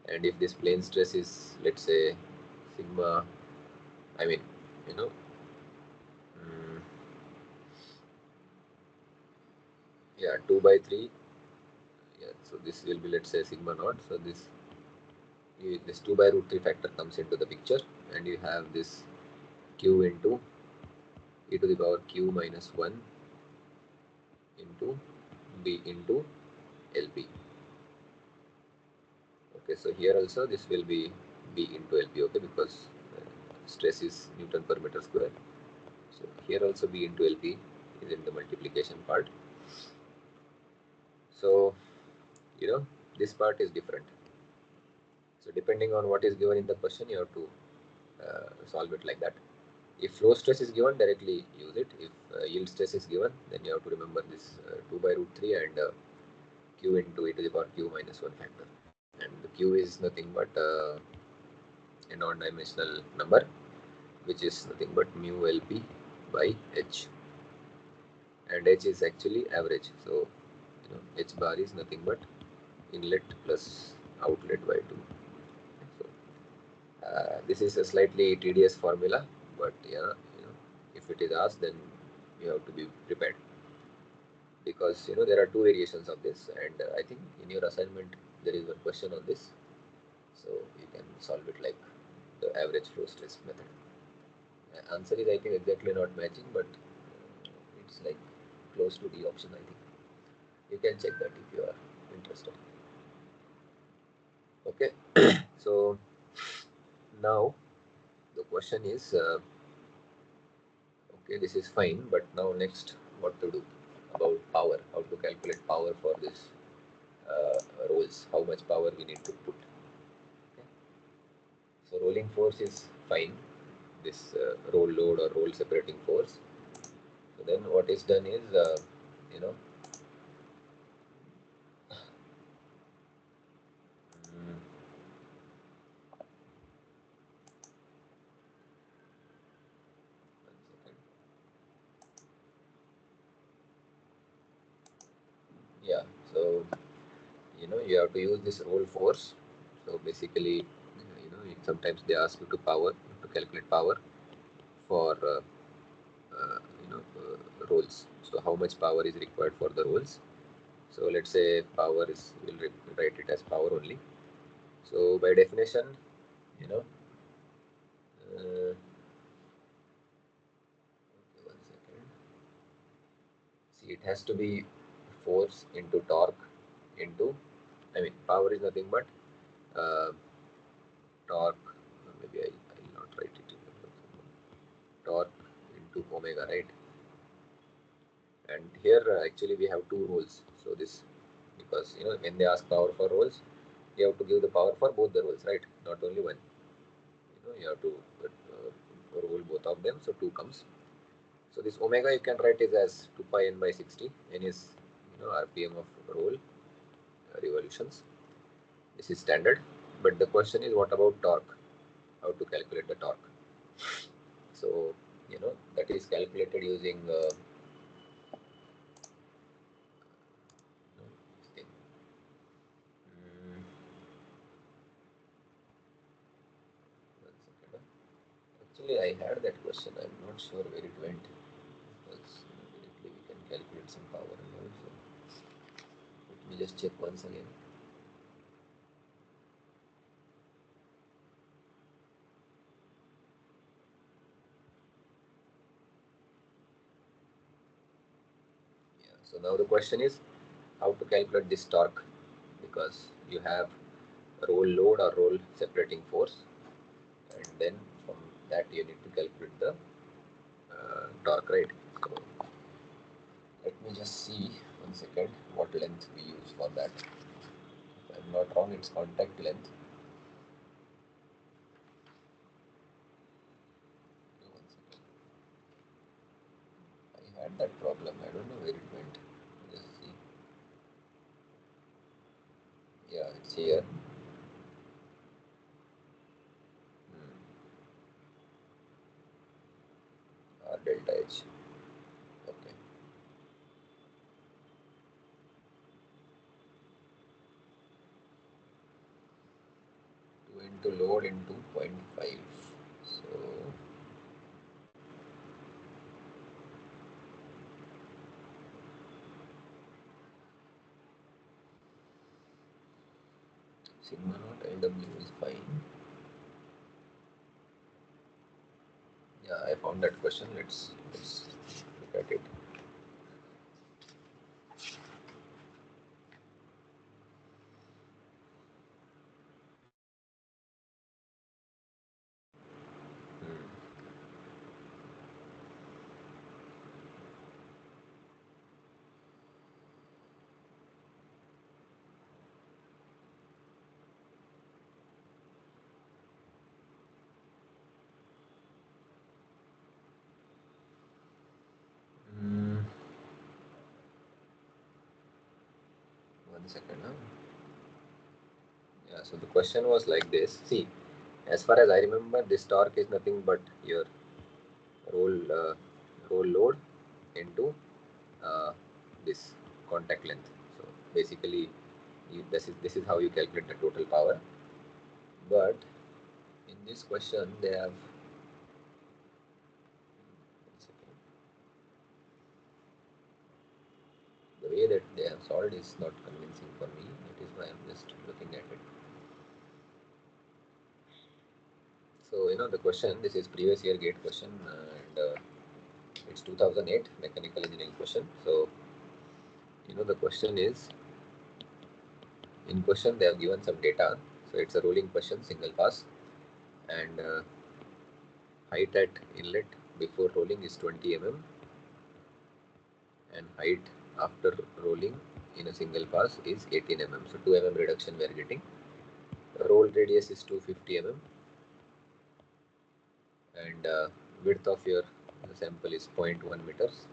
and if this plane stress is, let's say, sigma, I mean, you know mm, yeah, 2 by 3, yeah, so this will be, let's say, sigma naught. So this 2 by root 3 factor comes into the picture, and you have this q into e to the power q minus 1 into b into lp. Okay, so here also this will be b into lp, okay, because stress is Newton per meter square. So here also b into lp is in the multiplication part. So this part is different. So depending on what is given in the question, you have to solve it like that. If flow stress is given, directly use it. If yield stress is given, then you have to remember this 2 by root 3 and q into e to the power q minus 1 factor. And the q is nothing but a non-dimensional number, which is nothing but mu lp by h. And h is actually average. So h bar is nothing but inlet plus outlet by 2. So this is a slightly tedious formula, but yeah, if it is asked, then you have to be prepared, because there are two variations of this, and I think in your assignment there is one question on this, so you can solve it like the average flow stress method. Answer is, I think, exactly not matching, but it's like close to the option, I think. You can check that if you are interested. Okay. So now the question is, okay, this is fine, but now next, what to do? about power, how to calculate power for this rolls, how much power we need to put. Okay. So rolling force is fine, this roll load or roll separating force. So then what is done is, you know, mm, one second. Yeah, so you have to use this roll force. So basically, sometimes they ask you to calculate power for rolls. So how much power is required for the rolls? So let's say power is, we'll write it as power only. So by definition, you know, okay, one second. See, it has to be force into torque into, I mean, power is nothing but uh, torque. Maybe I'll not write it in the torque into omega, right? And here actually we have two rolls. So this, because when they ask power for rolls, you have to give the power for both the rolls, right? Not only one. You have to roll both of them, so 2 comes. So this omega you can write it as 2 pi n by 60. N is rpm of roll revolutions. This is standard. But the question is, what about torque? How to calculate the torque? So that is calculated using thing. Mm, one second. Actually, I had that question. I'm not sure where it went. Because directly we can calculate some power and all. So let me just check once again. Yeah. So now the question is how to calculate this torque, because you have roll load or roll separating force, and then from that you need to calculate the torque, right? So let me just see one second what length we use for that. If I'm not wrong, it's contact length. One second. I had that problem. I don't know where it went. Just see. Yeah, it's here. R delta H. Okay. 2 into load into 0.5. So sigma naught LW is fine. Yeah, I found that question. Let's look at it. Hmm. Hmm. One second now. Yeah, so the question was like this. See, as far as I remember, this torque is nothing but your roll roll load into uh, this contact length. So basically, this is how you calculate the total power. But in this question, they have, one second, the way that they have solved is not convincing for me. That is why I'm just looking at it. So the question. This is previous year gate question, and it's 2008 mechanical engineering question. So the question is, in question they have given some data. So it's a rolling question, single pass, and height at inlet before rolling is 20 mm, and height after rolling in a single pass is 18 mm. So 2 mm reduction we are getting. Roll radius is 250 mm, and width of your sample is 0.1 meters,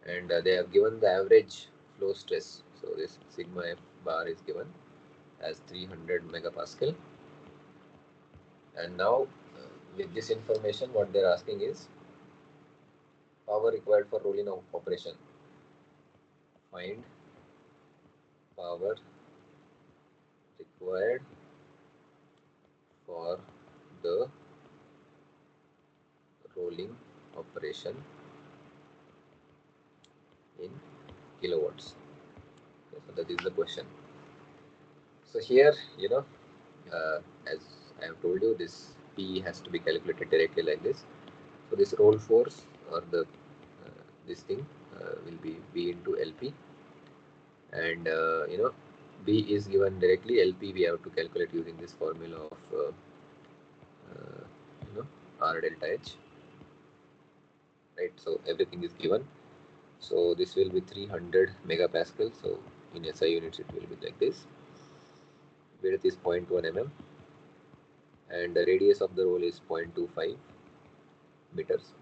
and they have given the average flow stress. So this sigma f bar is given as 300 megapascal. And now with this information, what they're asking is power required for rolling operation. Find power required for the rolling operation in kilowatts. Okay, so that is the question. So here, as I have told you, this P has to be calculated directly like this. So this roll force, or the this thing will be V into LP, and B is given directly. LP we have to calculate using this formula of R delta H, right? So everything is given. So this will be 300 megapascal. So in SI units it will be like this. Width is 0.1 mm, and the radius of the roll is 0.25 meters,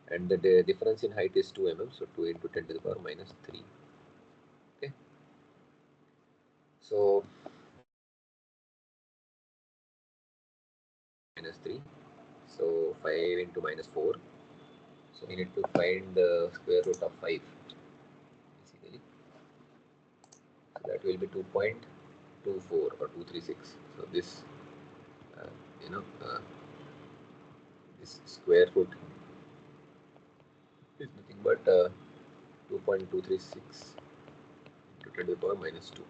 and the difference in height is 2 mm. So 2 into 10 to the power minus 3. Okay. So minus 3. So 5 into minus 4. So we need to find the square root of 5 basically. So that will be 2.24 or 236. So this uh, you know uh, this square root is nothing but 2.236 into 10 to the power minus 2.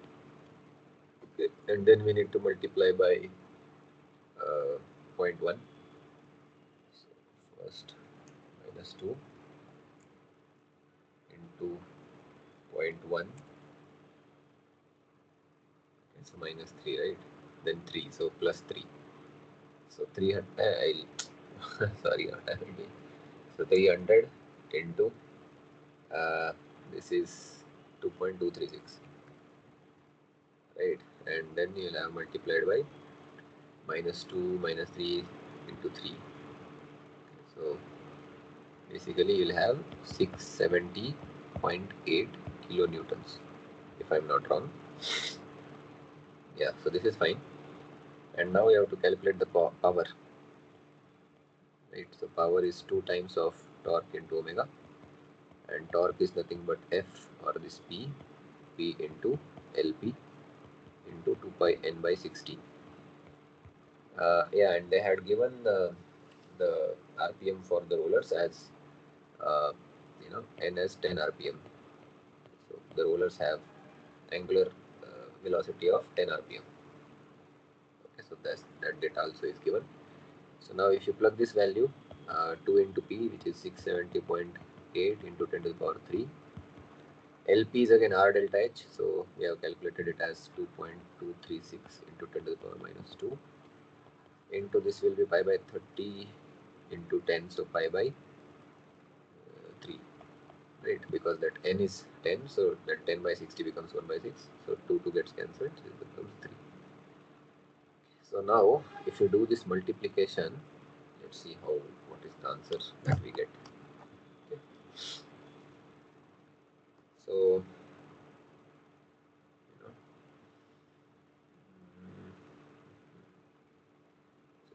Okay, and then we need to multiply by 0.1. So first minus 2 into 0.1. Okay, so minus 3, right? Then 3, so plus 3. So 300, sorry, what I mean. So 300 into this is 2.236, right? And then you'll have multiplied by minus 2 minus 3 into 3. So basically you'll have 670.8 kilonewtons, if I'm not wrong. Yeah, so this is fine. And now you have to calculate the power, right? So power is 2 times of torque into omega, and torque is nothing but F, or this P into LP into 2 pi n by 16. Yeah, and they had given the RPM for the rollers as uh, n as 10 RPM. So the rollers have angular velocity of 10 RPM. Okay, so that data also is given. So now if you plug this value, 2 into P, which is 670.8 into 10 to the power 3. LP is again R delta H, so we have calculated it as 2.236 into 10 to the power minus 2. Into this will be pi by 30 into 10, so pi by 3, right? Because that n is 10, so that 10 by 60 becomes 1 by 6. So 2 gets cancelled, so it becomes 3. So now if you do this multiplication, let's see what is the answer that we get. Okay. So so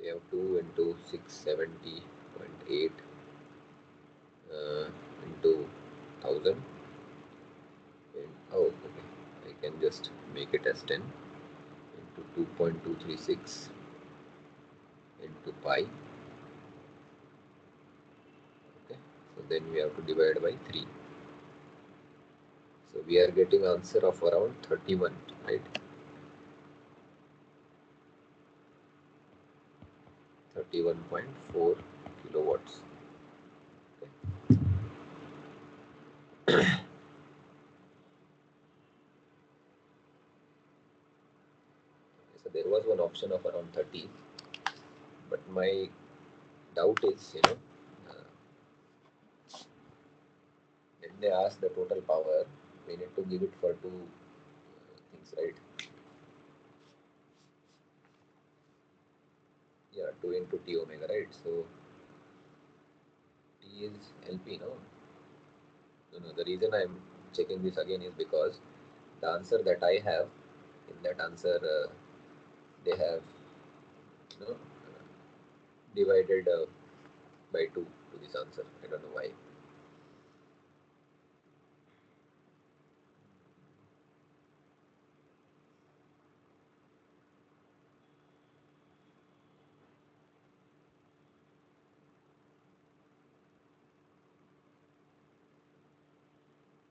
you have 2 into 670.8 into 1000. Oh, okay. I can just make it as 10 into 2.236 into pi. Okay, so then we have to divide by 3. So we are getting answer of around 31, right? 31.4 kilowatts. Okay. So there was one option of around 30, but my doubt is, they ask the total power, we need to give it for two things, right? Yeah, 2 into t omega, right? So t is LP, no? No, no. The reason I'm checking this again is because the answer that I have, in that answer, they have, divided by 2 to this answer. I don't know why.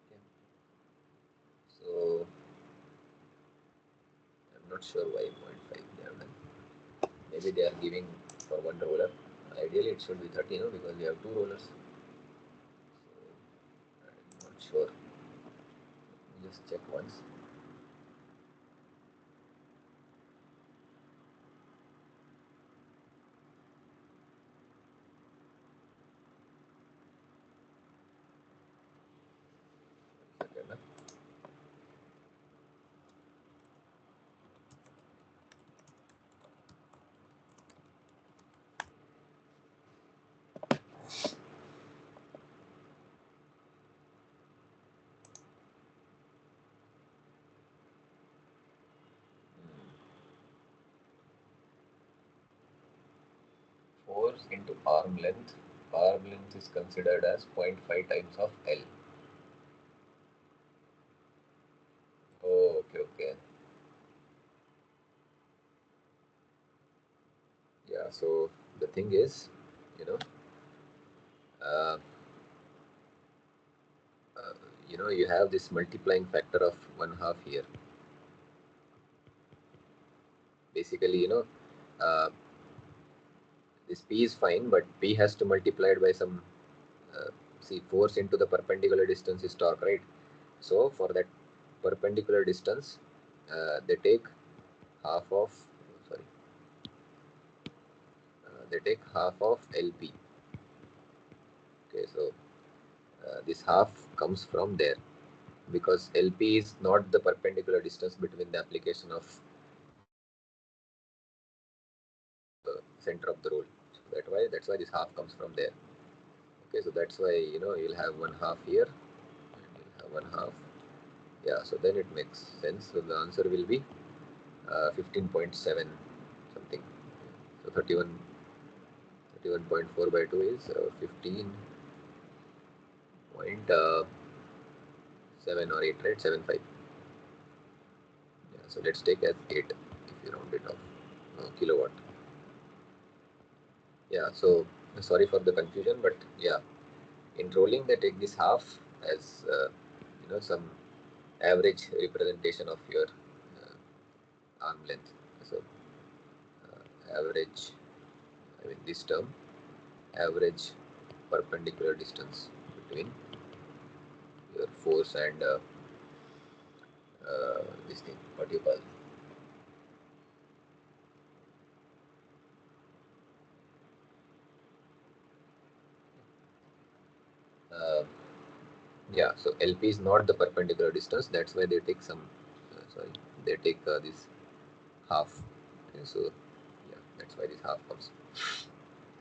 Okay. So I'm not sure why 0.5 they have done. Maybe they are giving for one roller. Ideally, it should be 30, no? Because we have two rollers. So I'm not sure. Just check once. Second, huh? Force into arm length. Arm length is considered as 0.5 times of L. Oh, okay, okay. Yeah, so the thing is, you know, uh, uh, you have this multiplying factor of 1/2 here. Basically, uh, this P is fine, but P has to multiply it by some, uh, see, force into the perpendicular distance is torque, right? So for that perpendicular distance, they take half of, sorry, they take half of LP. Okay, so this half comes from there because LP is not the perpendicular distance between the application of center of the roll. So that's why this half comes from there. Okay, so that's why you'll have 1/2 here and you'll have 1/2. Yeah, so then it makes sense. So the answer will be 15.7 something. So 31.4 by 2 is 15.7 or 8, right? 7.5. Yeah, so let's take as 8 if you round it off. Kilowatt. Yeah, so sorry for the confusion, but yeah, in rolling they take this half as some average representation of your arm length. So average, I mean this term, average perpendicular distance between your force and this thing, what you call. Uh, yeah, so LP is not the perpendicular distance. That's why they take some. Sorry, they take this half. Okay, so yeah, that's why this half comes.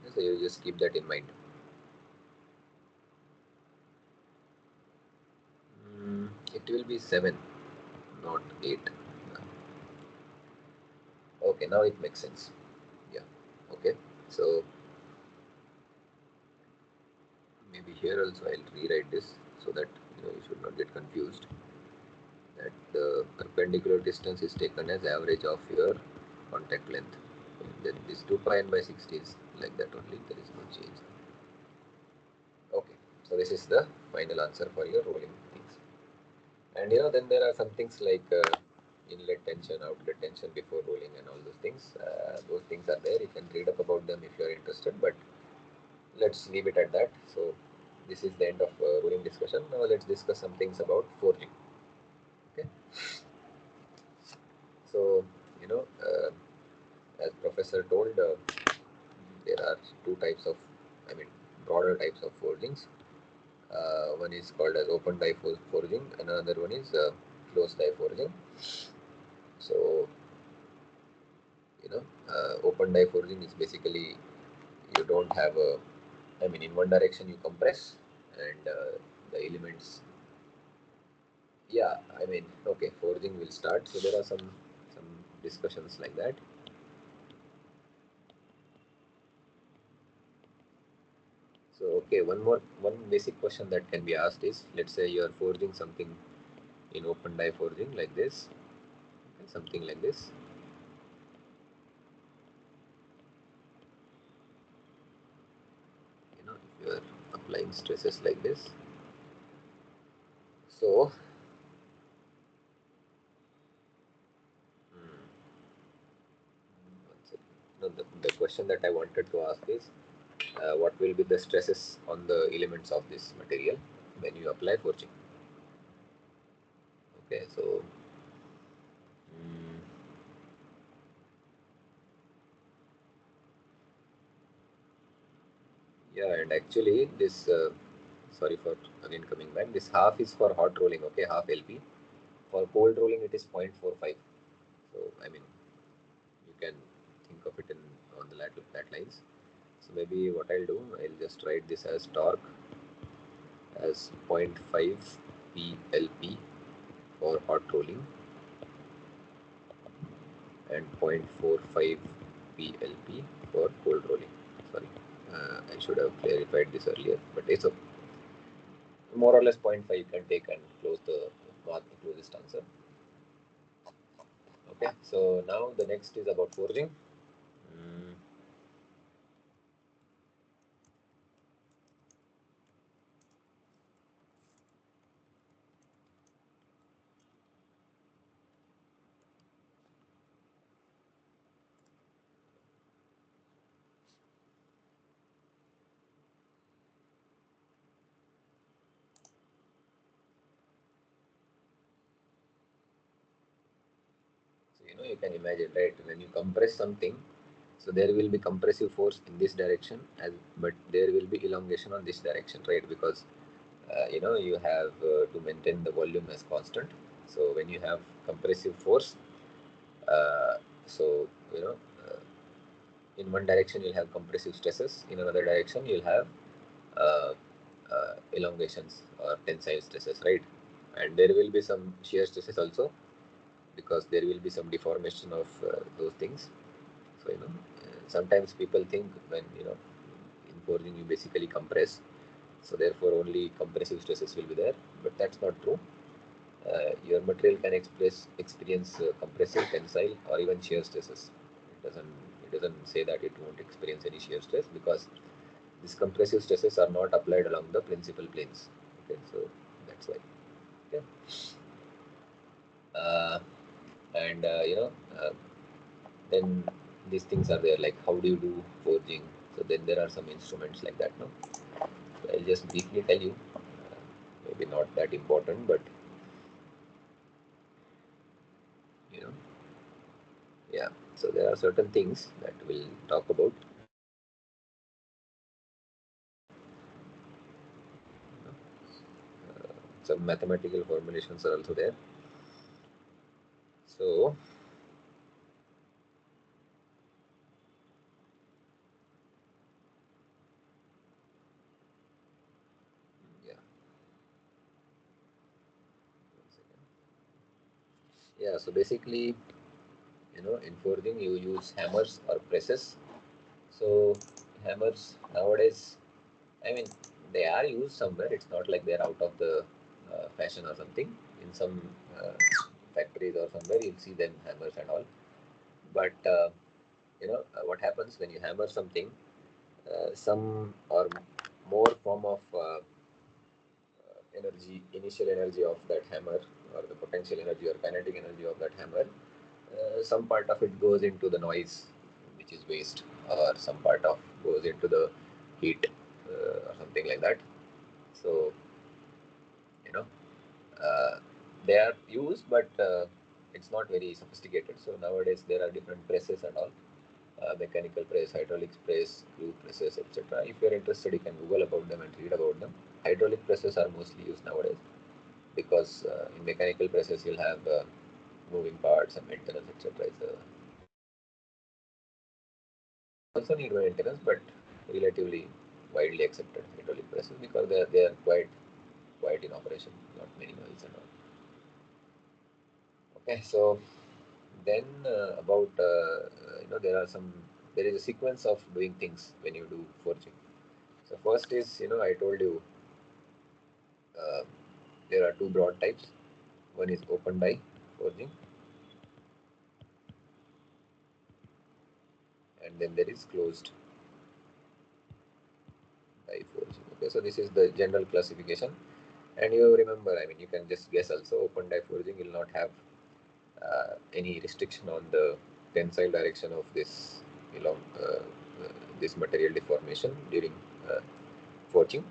Okay, so you just keep that in mind. It will be 7, not 8. Okay, now it makes sense. Yeah. Okay. So maybe here also I'll rewrite this so that you should not get confused. That the perpendicular distance is taken as average of your contact length. Then this 2 pi n by 60 is like that only. There is no change. Okay. So this is the final answer for your rolling things. And then there are some things like inlet tension, outlet tension before rolling, and all those things. Those things are there. You can read up about them if you are interested. But let's leave it at that. So this is the end of rolling discussion. Now let's discuss some things about forging. Okay. So as professor told, there are two types of, I mean, broader types of forgings. One is called as open die forging, and another one is closed die forging. So open die forging is basically you don't have a, I mean, in one direction you compress and the elements. Yeah, I mean, okay, forging will start. So there are some discussions like that. So okay, one basic question that can be asked is, let's say you are forging something in open die forging like this, okay, something like this. If you are applying stresses like this, so hmm, one second. No, the question that I wanted to ask is, what will be the stresses on the elements of this material when you apply forging? Okay, so mm, yeah, and actually this, sorry for again coming back, this half is for hot rolling, okay, half LP. For cold rolling, it is 0.45. So, I mean, you can think of it in on the that lines. So maybe what I'll do, I'll just write this as torque as 0.5 PLP for hot rolling and 0.45 PLP for cold rolling. Sorry, I should have clarified this earlier, but it's a more or less zero point 0.5 you can take and close the mark the closest answer. Okay, so now the next is about forging. Mm, So you can imagine, right? When you compress something, so there will be compressive force in this direction, but there will be elongation on this direction, right? Because you have to maintain the volume as constant. So when you have compressive force, uh, so in one direction you'll have compressive stresses, in another direction you'll have uh, elongations or tensile stresses, right? And there will be some shear stresses also, because there will be some deformation of those things. So sometimes people think when in forging you basically compress, so therefore only compressive stresses will be there, but that's not true. Your material can experience compressive, tensile, or even shear stresses. It doesn't say that it won't experience any shear stress, because these compressive stresses are not applied along the principal planes. Okay, so that's why. Okay. Uh, and then these things are there, like how do you do forging. So then there are some instruments like that, no? So I'll just briefly tell you, maybe not that important, but you know yeah. So there are certain things that we'll talk about. Some mathematical formulations are also there. So yeah, yeah. So basically, in forging you use hammers or presses. So hammers nowadays, I mean, they are used somewhere. It's not like they're out of the fashion or something. In some uh, factories or somewhere, you'll see them hammers and all. But what happens when you hammer something? Some or more form of energy, initial energy of that hammer, or the potential energy or kinetic energy of that hammer. Some part of it goes into the noise, which is waste, or some part of goes into the heat, or something like that. So you know uh, they are used, but it's not very sophisticated. So nowadays there are different presses and all. mechanical press, hydraulic press, screw presses, etc. If you are interested, you can Google about them and read about them. Hydraulic presses are mostly used nowadays because in mechanical presses you'll have moving parts and maintenance, etc. It's also need maintenance, but relatively widely accepted hydraulic presses because they are quite in operation, not many miles and all. Okay, so then about there is a sequence of doing things when you do forging. So first is, I told you uh, there are two broad types. One is open die forging, and then there is closed die forging. Okay, so this is the general classification. And you remember, I mean, you can just guess also, open die forging will not have any restriction on the tensile direction of this material deformation during forging.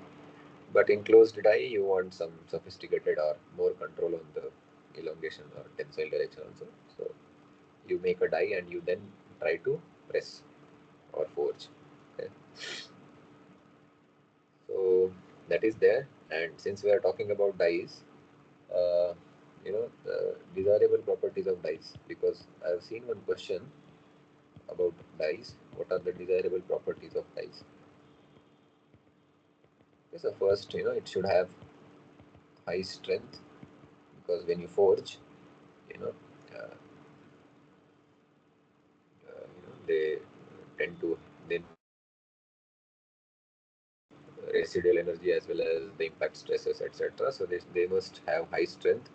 But in closed die, you want some sophisticated or more control on the elongation or tensile direction also. So you make a die and you then try to press or forge. Okay. So that is there. And since we are talking about dies, the desirable properties of dies, because I have seen one question about dies. What are the desirable properties of dies? Okay, so first, it should have high strength because when you forge, you know, uh, they tend to then residual energy as well as the impact stresses, etc. So they must have high strength,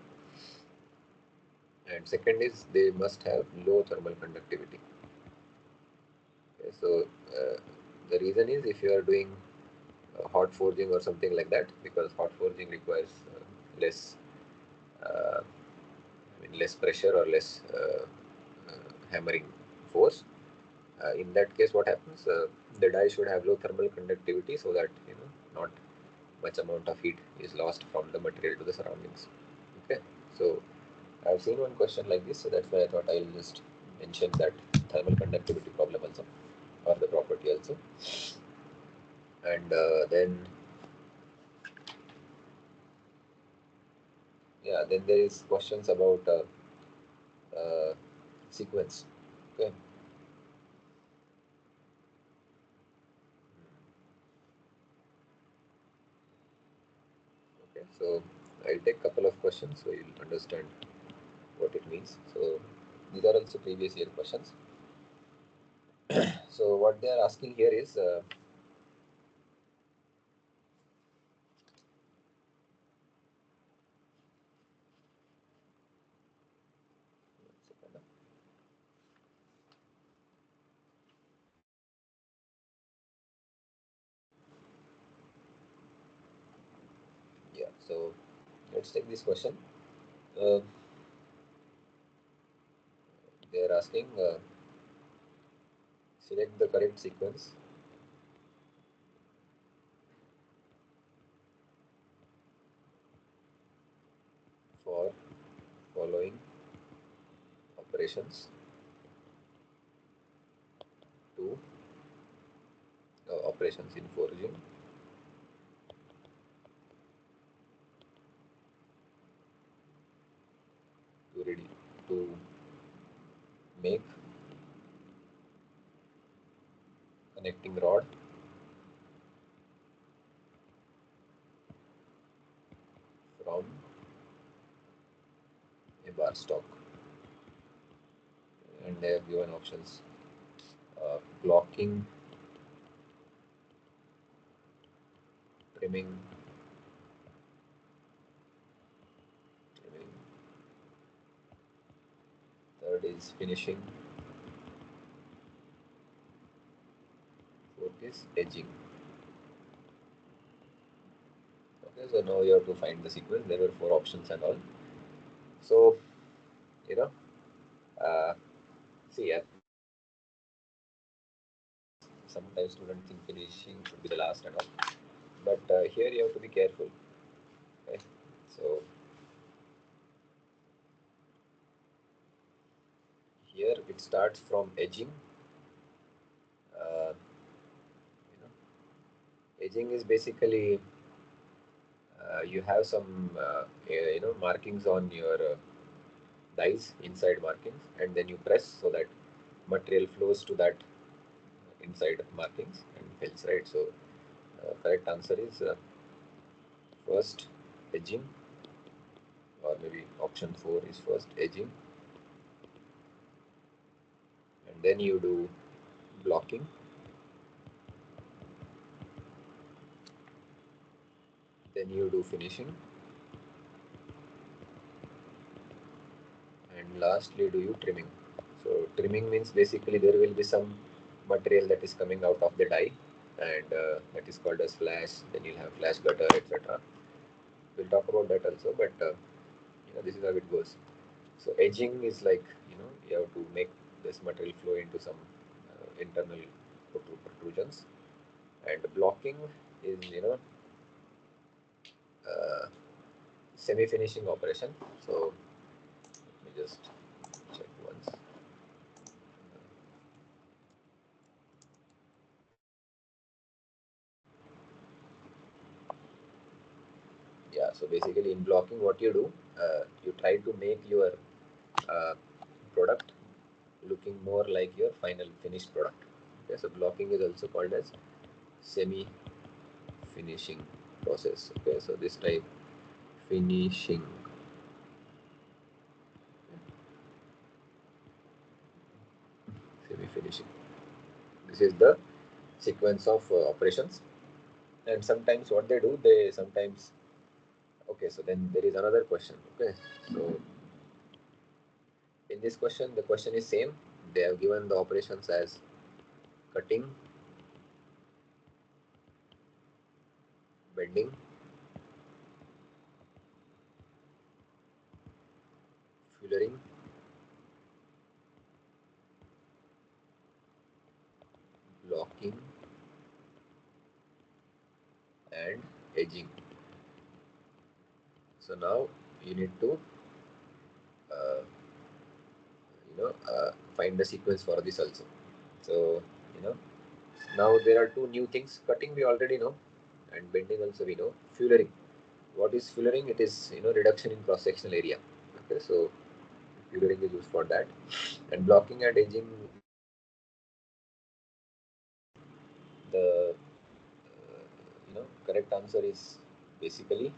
and second is they must have low thermal conductivity. Okay, so the reason is if you are doing hot forging or something like that, because hot forging requires less less pressure or less hammering force. In that case, what happens? The die should have low thermal conductivity so that not much amount of heat is lost from the material to the surroundings. Okay, so I've seen one question like this, so that's why I thought I'll just mention that thermal conductivity problem also, or the property also. And then yeah, then there is questions about sequence. Okay, okay, so I'll take a couple of questions so you'll understand what it means. So these are also previous year questions. So what they are asking here is yeah. So let's take this question. Uh, they are asking select the correct sequence for following operations to operations in forging to ready to make connecting rod from a bar stock, and they have given options blocking, trimming, trimming. Third is finishing. Fourth is edging. Okay, so now you have to find the sequence. There were four options and all. So you know, uh, see, sometimes students think finishing should be the last and all, but here you have to be careful. Okay, so here it starts from edging Edging is basically you have some markings on your dies, inside markings, and then you press so that material flows to that inside markings and fills, right? So correct answer is first edging, or maybe option 4 is first edging, and then you do blocking, then you do finishing, and lastly do you trimming. So trimming means basically there will be some material that is coming out of the die, and that is called as flash. Then you'll have flash gutter, etc. We'll talk about that also, but this is how it goes. So edging is like, you have to make this material flow into some internal protrusions, and blocking is uh, semi-finishing operation. So let me just check once. Yeah, so basically in blocking, what you do, you try to make your uh, product looking more like your final finished product. Okay, so blocking is also called as semi finishing process. Okay, so this type finishing, semi finishing, this is the sequence of operations. And sometimes what they do, they sometimes, okay, so then there is another question. Okay, so in this question, the question is same. They have given the operations as cutting, bending, fullering, blocking, and edging. So now you need to uh, find the sequence for this also. So you know now there are two new things. Cutting we already know, and bending also we know. Fullering. What is fullering? It is reduction in cross sectional area. Okay, so fullering is used for that. And blocking and edging, the correct answer is basically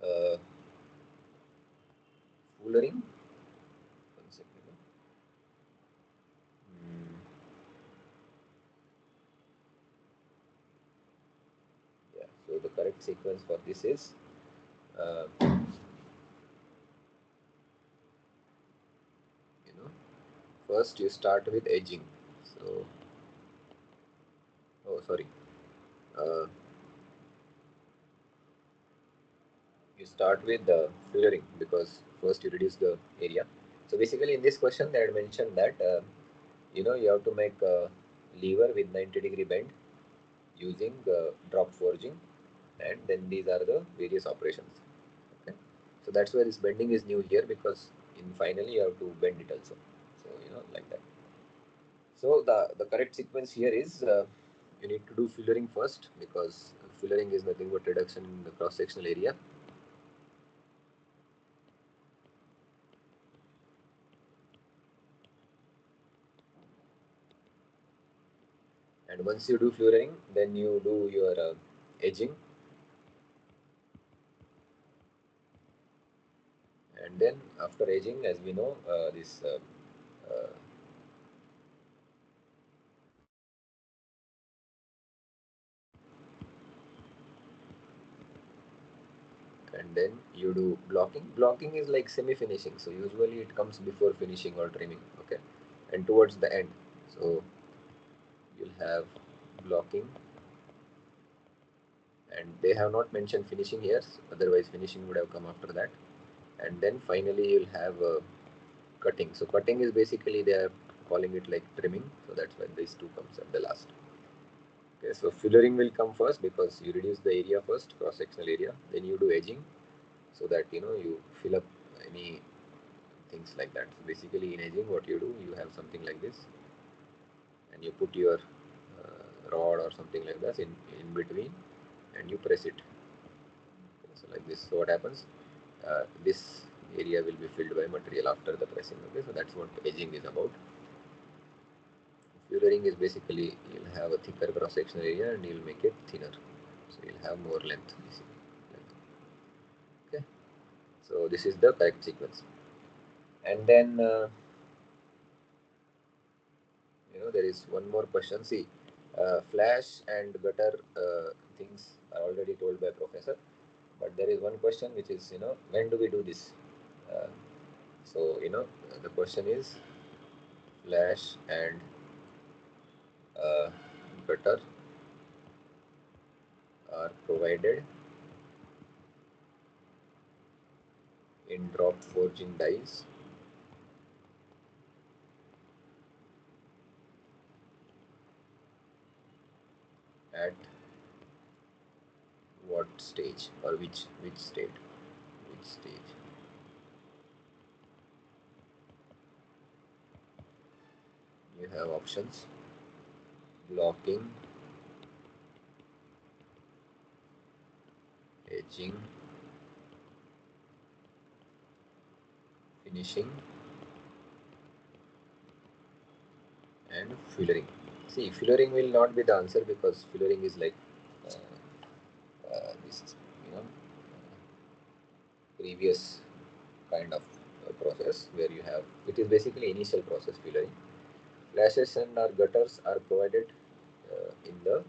uh, fullering. One second. Mm, yeah. So the correct sequence for this is uh, you know first you start with edging. So oh sorry. Uh, you start with the fullering because first you reduce the area. So basically in this question they had mentioned that you have to make a lever with 90-degree bend using drop forging, and then these are the various operations. Okay, so that's why this bending is new here, because in finally you have to bend it also. So like that. So the correct sequence here is you need to do fullering first, because fullering is nothing but reduction in the cross sectional area. And once you do fullering, then you do your edging, and then after edging, as we know, this uh, and then you do blocking. Blocking is like semi finishing, so usually it comes before finishing or trimming. Okay, and towards the end. So you'll have blocking, and they have not mentioned finishing here, otherwise finishing would have come after that. And then finally you'll have cutting. So cutting is basically, they are calling it like trimming, so that's why these two comes at the last. Okay, so fullering will come first because you reduce the area first, cross sectional area, then you do edging, so that you fill up any things like that. So basically in edging, what you do, you have something like this, and you put your rod or something like that in between, and you press it. So like this. So what happens? This area will be filled by material after the pressing. Okay, so that's what edging is about. Furring is basically you'll have a thicker cross sectional area and you'll make it thinner, so you'll have more length. Okay, so this is the correct sequence. And then there is one more question. See, flash and gutter things are already told by professor, but there is one question which is, when do we do this? uh, so the question is, flash and gutter are provided in drop forging dies at what stage, or which state, which stage? You have options: blocking, edging, finishing, and fillering. See, fillering will not be the answer, because fillering is like this, previous kind of process where you have, it is basically initial process fillering. Flashes and our gutters are provided in the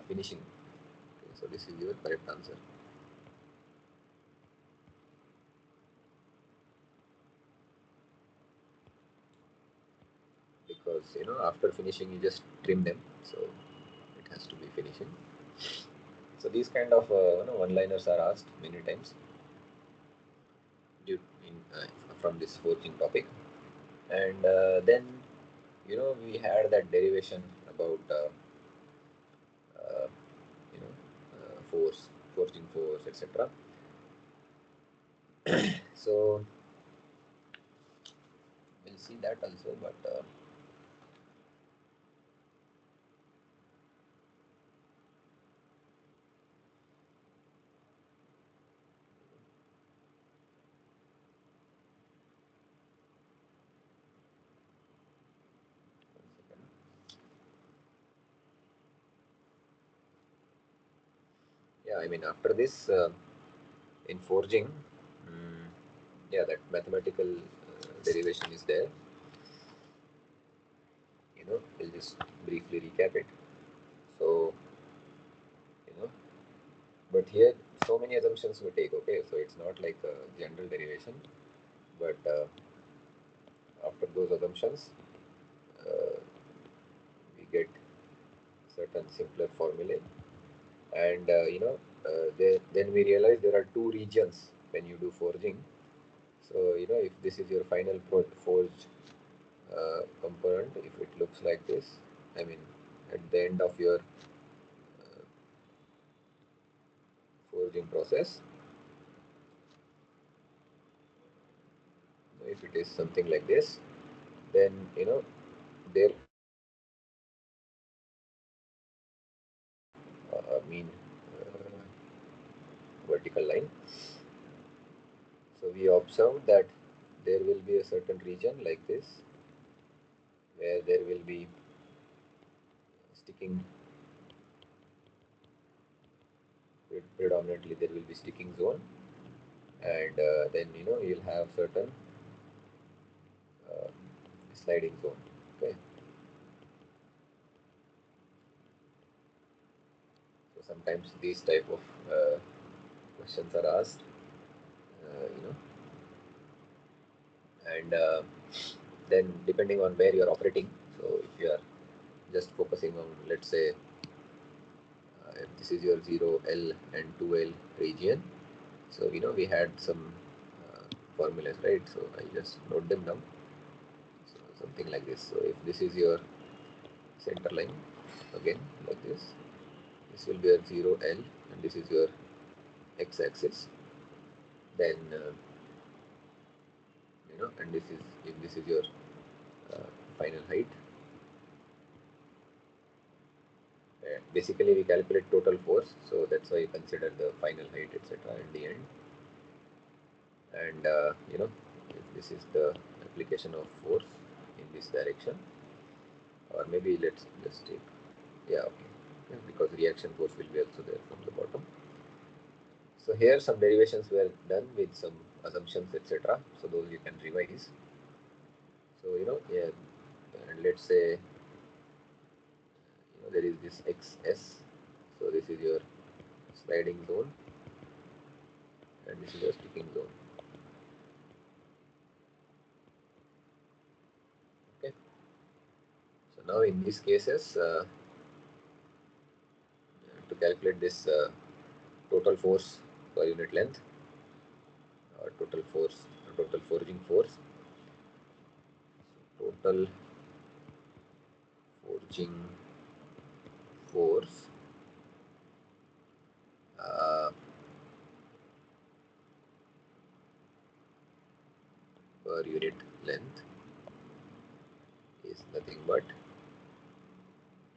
finishing. Okay, so this is your correct answer. Because after finishing you just trim them, so it has to be finishing. So these kind of one-liners are asked many times from this forging topic. And then we had that derivation about uh, force, forging force, etc. So we'll see that also, but yeah, I mean, after this, in forging, mm, yeah, that mathematical derivation is there. We'll just briefly recap it. So, you know, but here so many assumptions we take. Okay, so it's not like a general derivation, but after those assumptions, uh, we get certain simpler formulae, and then we realize there are two regions when you do forging. So if this is your final forged component, if it looks like this, I mean, at the end of your forging process, if it is something like this, then there mean vertical line. So we observe that there will be a certain region like this, where there will be sticking, predominantly there will be sticking zone, and then you'll have certain uh, sliding zone. Okay, so sometimes these type of questions are asked, and then depending on where you're operating. So if you are just focusing on, let's say, if this is your 0L and 2L region, so we had some formulas, right? So I just note them down. So something like this. So if this is your center line, again like this will be your 0L, and this is your x-axis. Then and this is, if this is your final height, Basically, we calculate total force, so that's why you consider the final height, etc. in the end. And this is the application of force in this direction, or maybe let's just take, yeah, okay, yeah, because reaction force will be also there from the bottom. So here some derivations were done with some assumptions, etc. So those you can revise. So yeah, and let's say there is this XS. So this is your sliding zone, and this is your sticking zone. Okay. So now in these cases, to calculate this total force per unit length, or total force, total forging force, total forging force uh, per unit length is nothing but,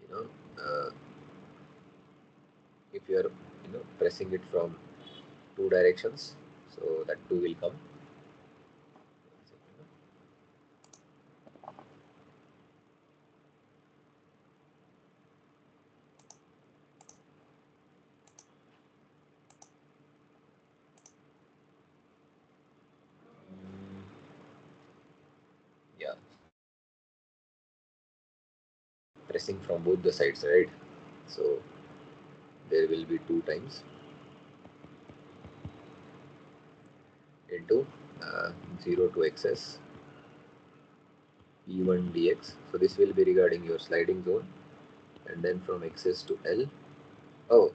you know uh, if you are pressing it from two directions, so that two will come. Yeah, pressing from both the sides, right? So there will be two times into 0 to XS E1 dx. So this will be regarding your sliding zone, and then from XS to L. Oh,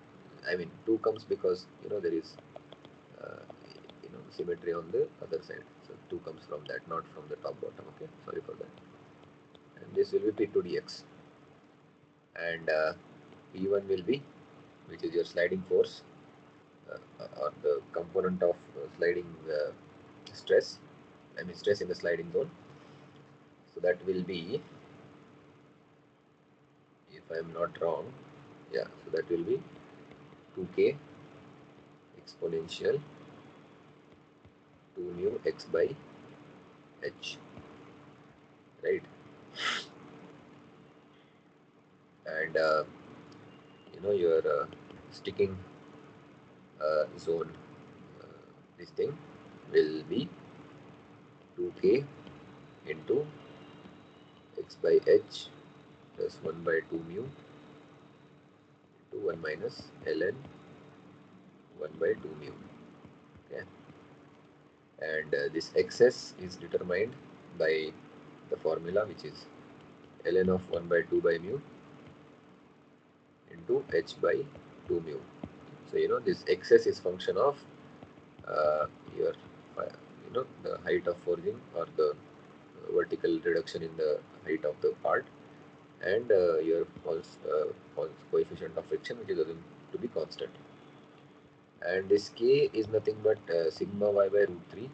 I mean 2 comes because there is uh, symmetry on the other side. So 2 comes from that, not from the top bottom. Okay, sorry for that. And this will be P2 dx, and P1 will be, which is your sliding force, or the component of sliding stress. I mean stress in the sliding zone. So that will be, if I am not wrong, yeah. So that will be 2k exponential 2 mu x by h, right? And your sticking zone, this thing will be 2k into x by h plus 1 by 2 mu into 1 minus ln 1 by 2 mu. Okay, and this xs is determined by the formula, which is ln of 1 by 2 by mu into h by 2 mu. So this xs is function of your the height of forging, or the vertical reduction in the height of the part, and your Paul's coefficient of friction, which is assumed to be constant. And this k is nothing but sigma y by root 3,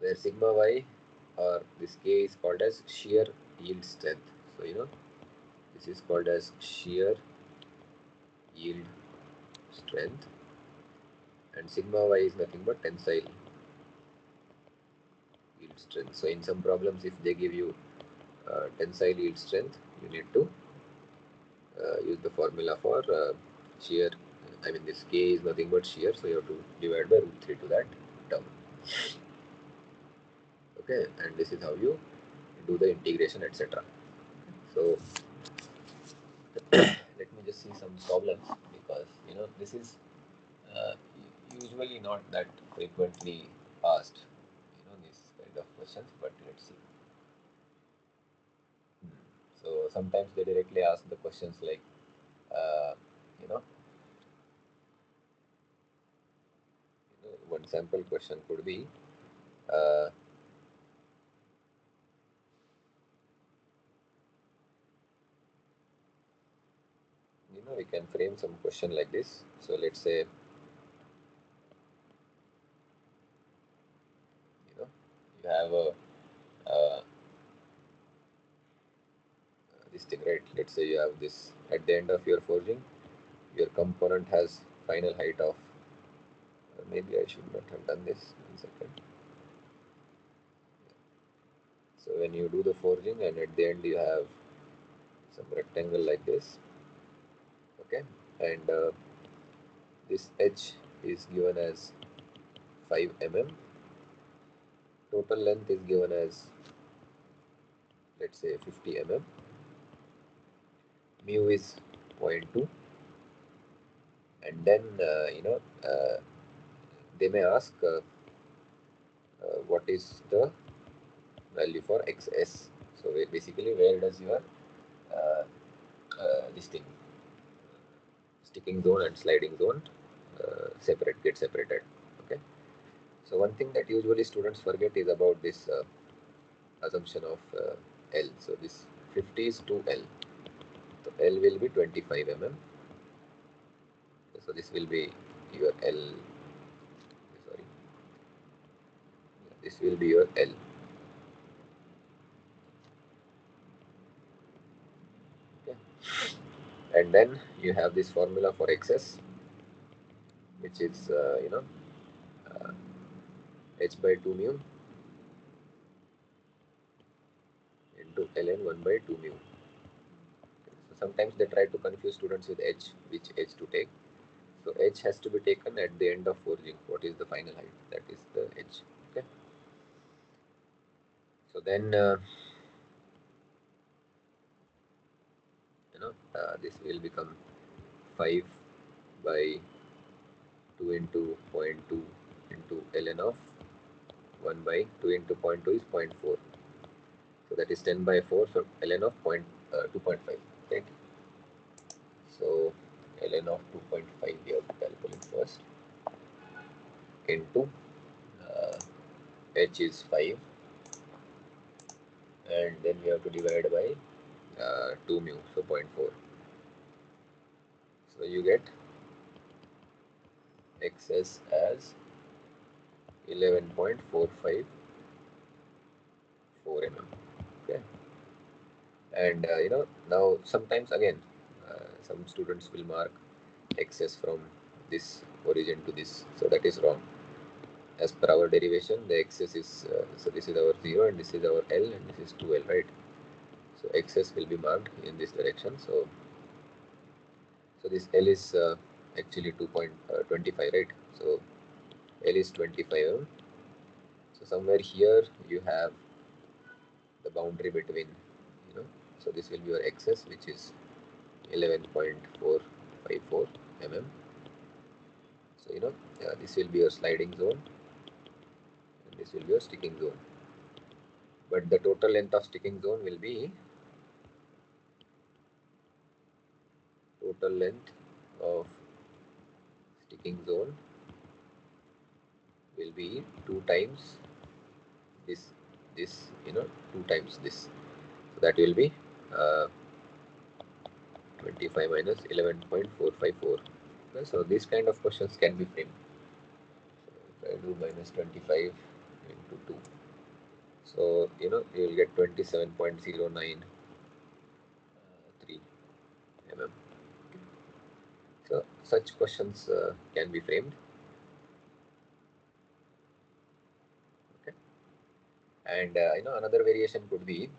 where sigma y, or this k, is called as shear yield strength. So this is called as shear yield strength, and sigma y is nothing but tensile yield strength. So in some problems, if they give you tensile yield strength, you need to use the formula for shear. I mean, this k is nothing but shear, so you have to divide by root 3 to that term. Okay, and this is how you do the integration, etc. So let me just see some problems, because this is uh, usually not that frequently asked, these kind of questions, but let's see. So sometimes they directly ask the questions like, uh, you know, one sample question could be, uh, we can frame some question like this. So let's say, you have a this thing, right? Let's say you have this at the end of your forging, your component has final height of, maybe I should not have done this. 1 second. So when you do the forging and at the end you have some rectangle like this, okay, and this h is given as 5 mm, total length is given as, let's say, 50 mm, mu is zero point 0.2, and then they may ask what is the value for xs. So basically, where does your uh, this thing, sticking zone and sliding zone, get separated? Okay. So one thing that usually students forget is about this assumption of L. So this 50 is to L. So L will be 25 mm. So this will be your L. Sorry, this will be your L. Okay. And then you have this formula for XS, which is uh, h by 2 mu into ln 1 by 2 mu. So sometimes they try to confuse students with h, which h to take. So h has to be taken at the end of forging. What is the final height? That is the h. Okay. So then this will become 5 by 2 into zero point 0.2 into ln of 1 by 2 into zero point 0.2 is 0.4. So that is 10 by 4. So ln of 2.5. Right. So ln of 2.5 we have to calculate first, into uh, h is 5, and then we have to divide by 2 mu, so zero point 0.4. So you get xs as 11.454 mm. Okay. And now sometimes again some students will mark xs from this origin to this, so that is wrong. As per our derivation, the xs is so this is our 0 and this is our L and this is 2L, right? So xs will be marked in this direction. So this L is actually 2.25, right? So L is 25. So somewhere here you have the boundary between, so this will be your xs, which is 11.454 mm. So this will be your sliding zone and this will be your sticking zone. But the total length of sticking zone will be, total length of sticking zone will be 2 times this 2 times this. So that will be uh, 25 minus 11.454. Okay, so these kind of questions can be framed. So if I do minus 25 into 2, so you will get 27.093 mm. So such questions can be framed. Okay. And another variation could be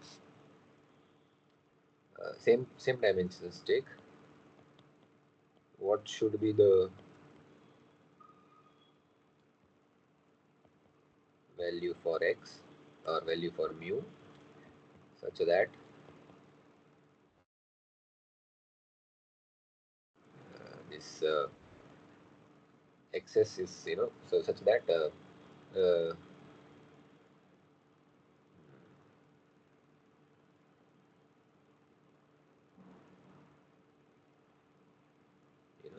same dimensions take. What should be the value for x or value for mu, such that this xs is so such that uh,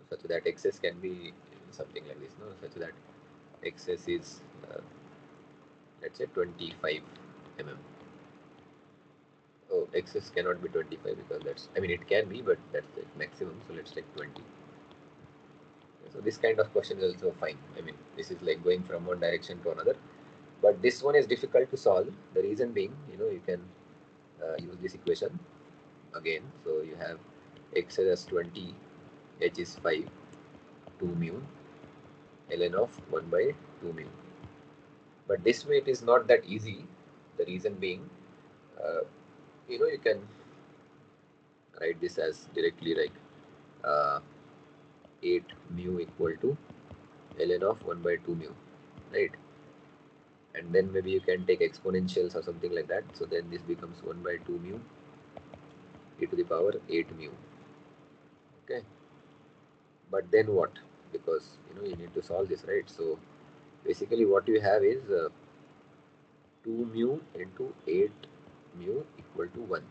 such that xs can be something like this, no? Such that xs is let's say 25 mm. Oh, xs cannot be 25 because that's, I mean, it can be, but that's the maximum. So let's take 20. So this kind of question is also fine. I mean, this is like going from one direction to another, but this one is difficult to solve. The reason being, you can use this equation again. So you have x as 20, h is 5, 2 mu, ln of 1 by 2 mu. But this way it is not that easy. The reason being, uh, you can write this as directly like uh, 8 mu equal to ln of 1 by 2 mu, right? And then maybe you can take exponentials or something like that. So then this becomes 1 by 2 mu e to the power 8 mu. Okay. But then what? Because you need to solve this, right? So basically what you have is 2 mu into 8 mu equal to 1.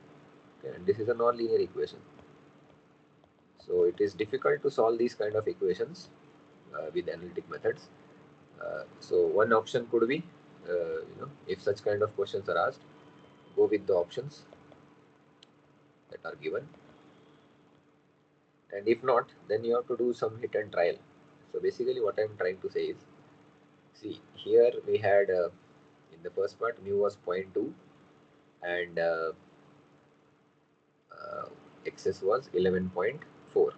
Okay. And this is a non-linear equation. So it is difficult to solve these kind of equations with analytic methods. So one option could be, if such kind of questions are asked, go with the options that are given. And if not, then you have to do some hit and trial. So basically what I'm trying to say is, see, here we had in the first part mu was 0.2 and uh, xs was 11.4. So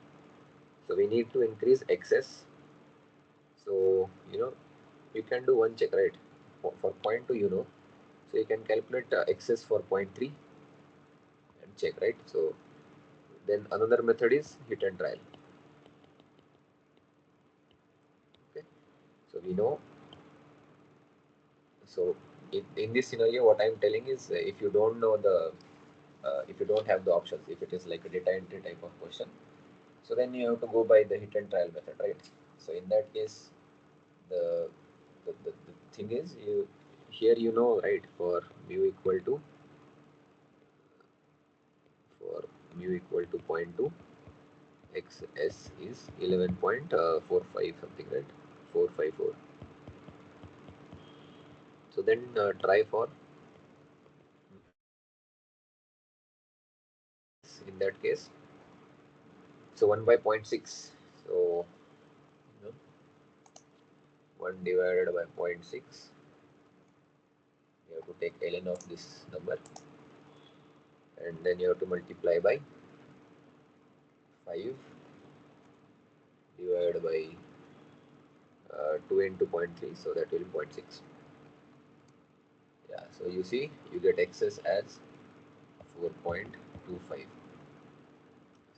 we need to increase xs. So you can do one check, right? For 0.2, so you can calculate xs for 0.3 and check, right? So then another method is hit and trial. Okay, so we know. So in this scenario, what I'm telling is, if you don't know if you don't have the options, if it is like a data entry type of question, so then you have to go by the hit and trial method, right? So in that case, the thing is, here right, for mu equal to for mu equal to 0.2, xs is 11.45 something, right? 454. So then try for in that case. So 1 by 0.6. So you know, 1 divided by 0.6. You have to take ln of this number, and then you have to multiply by 5 divided by 2 into 0.3, so that will be 0.6. Yeah, so you see, you get xs as 4.257.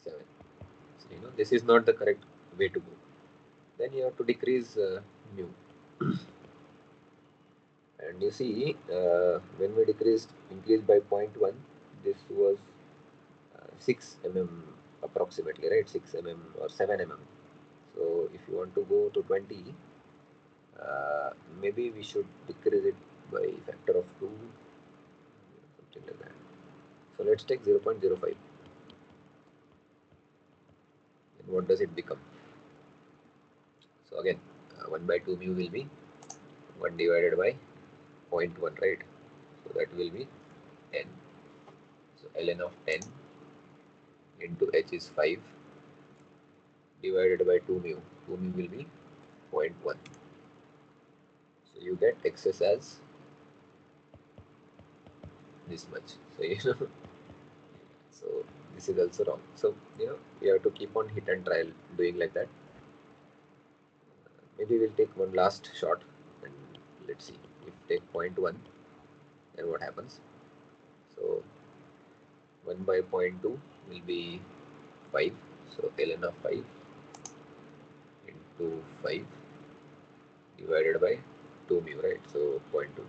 So this is not the correct way to go. Then you have to decrease mu. And you see, when we increased by 0.1, this was 6 mm approximately, right? 6 mm or 7 mm. So if you want to go to 20, uh, maybe we should decrease it by factor of 2, something like that. So let's take 0.05. And what does it become? So again, 1 by 2 mu will be 1 divided by 0.1, right? So that will be 10. So ln of 10 into h is 5 divided by 2 mu. 2 mu will be 0.1. So you get xs as this much. So so this is also wrong. So you have to keep on hit and trial doing like that. Maybe we'll take one last shot and let's see. If take 0.1, then what happens? So 1 by 0.2 will be 5. So ln of 5 into 5 divided by 2 mu, right? So 0.2.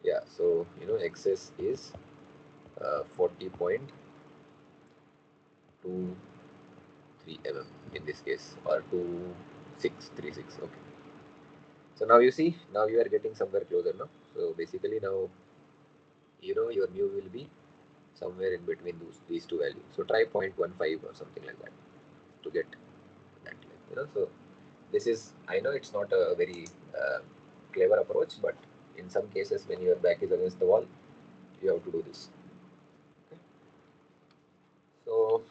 Yeah, so xs is 40.23 mm in this case, or 2636. Okay. So now you see, now you are getting somewhere closer now. So basically now your mu will be somewhere in between these two values. So try 0.15 or something like that to get that. So this is, I know it's not a very clever approach, but in some cases when your back is against the wall, you have to do this. Okay. So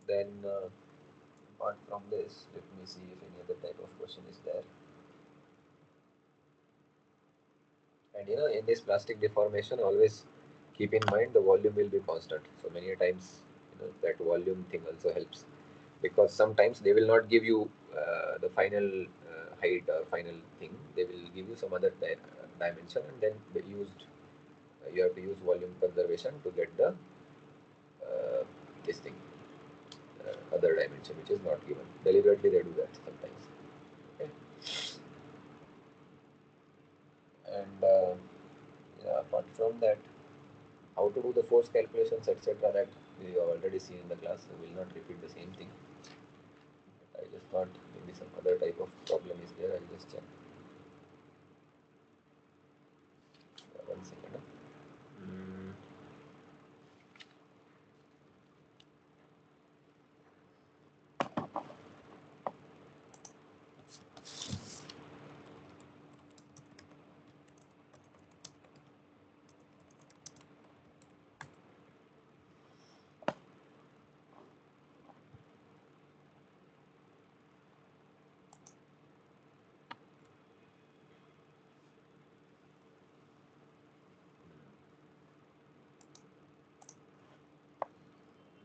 then apart from this, let me see if any other type of question is there. And in this plastic deformation, always keep in mind the volume will be constant. So many times, that volume thing also helps, because sometimes they will not give you the final height or final thing. They will give you some other dimension, and then you have to use volume conservation to get the this thing, other dimension which is not given. Deliberately they do that sometimes. Okay. And yeah, apart from that, how to do the force calculations, etc., that we have already seen in the class, so we will not repeat the same thing. But I just thought maybe some other type of problem is there. I'll just check. One second. Mm,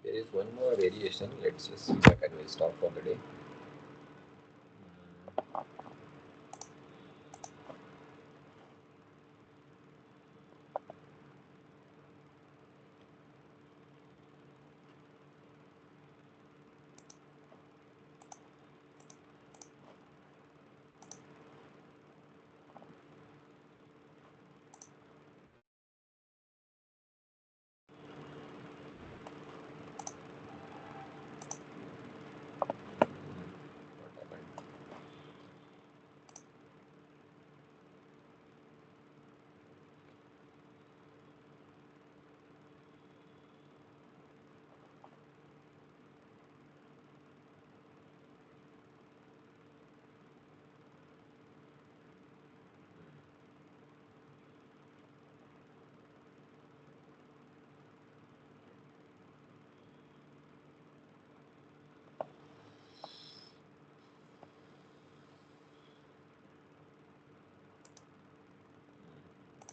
there is one more variation. Let's just see that and we'll stop for the day. What happened?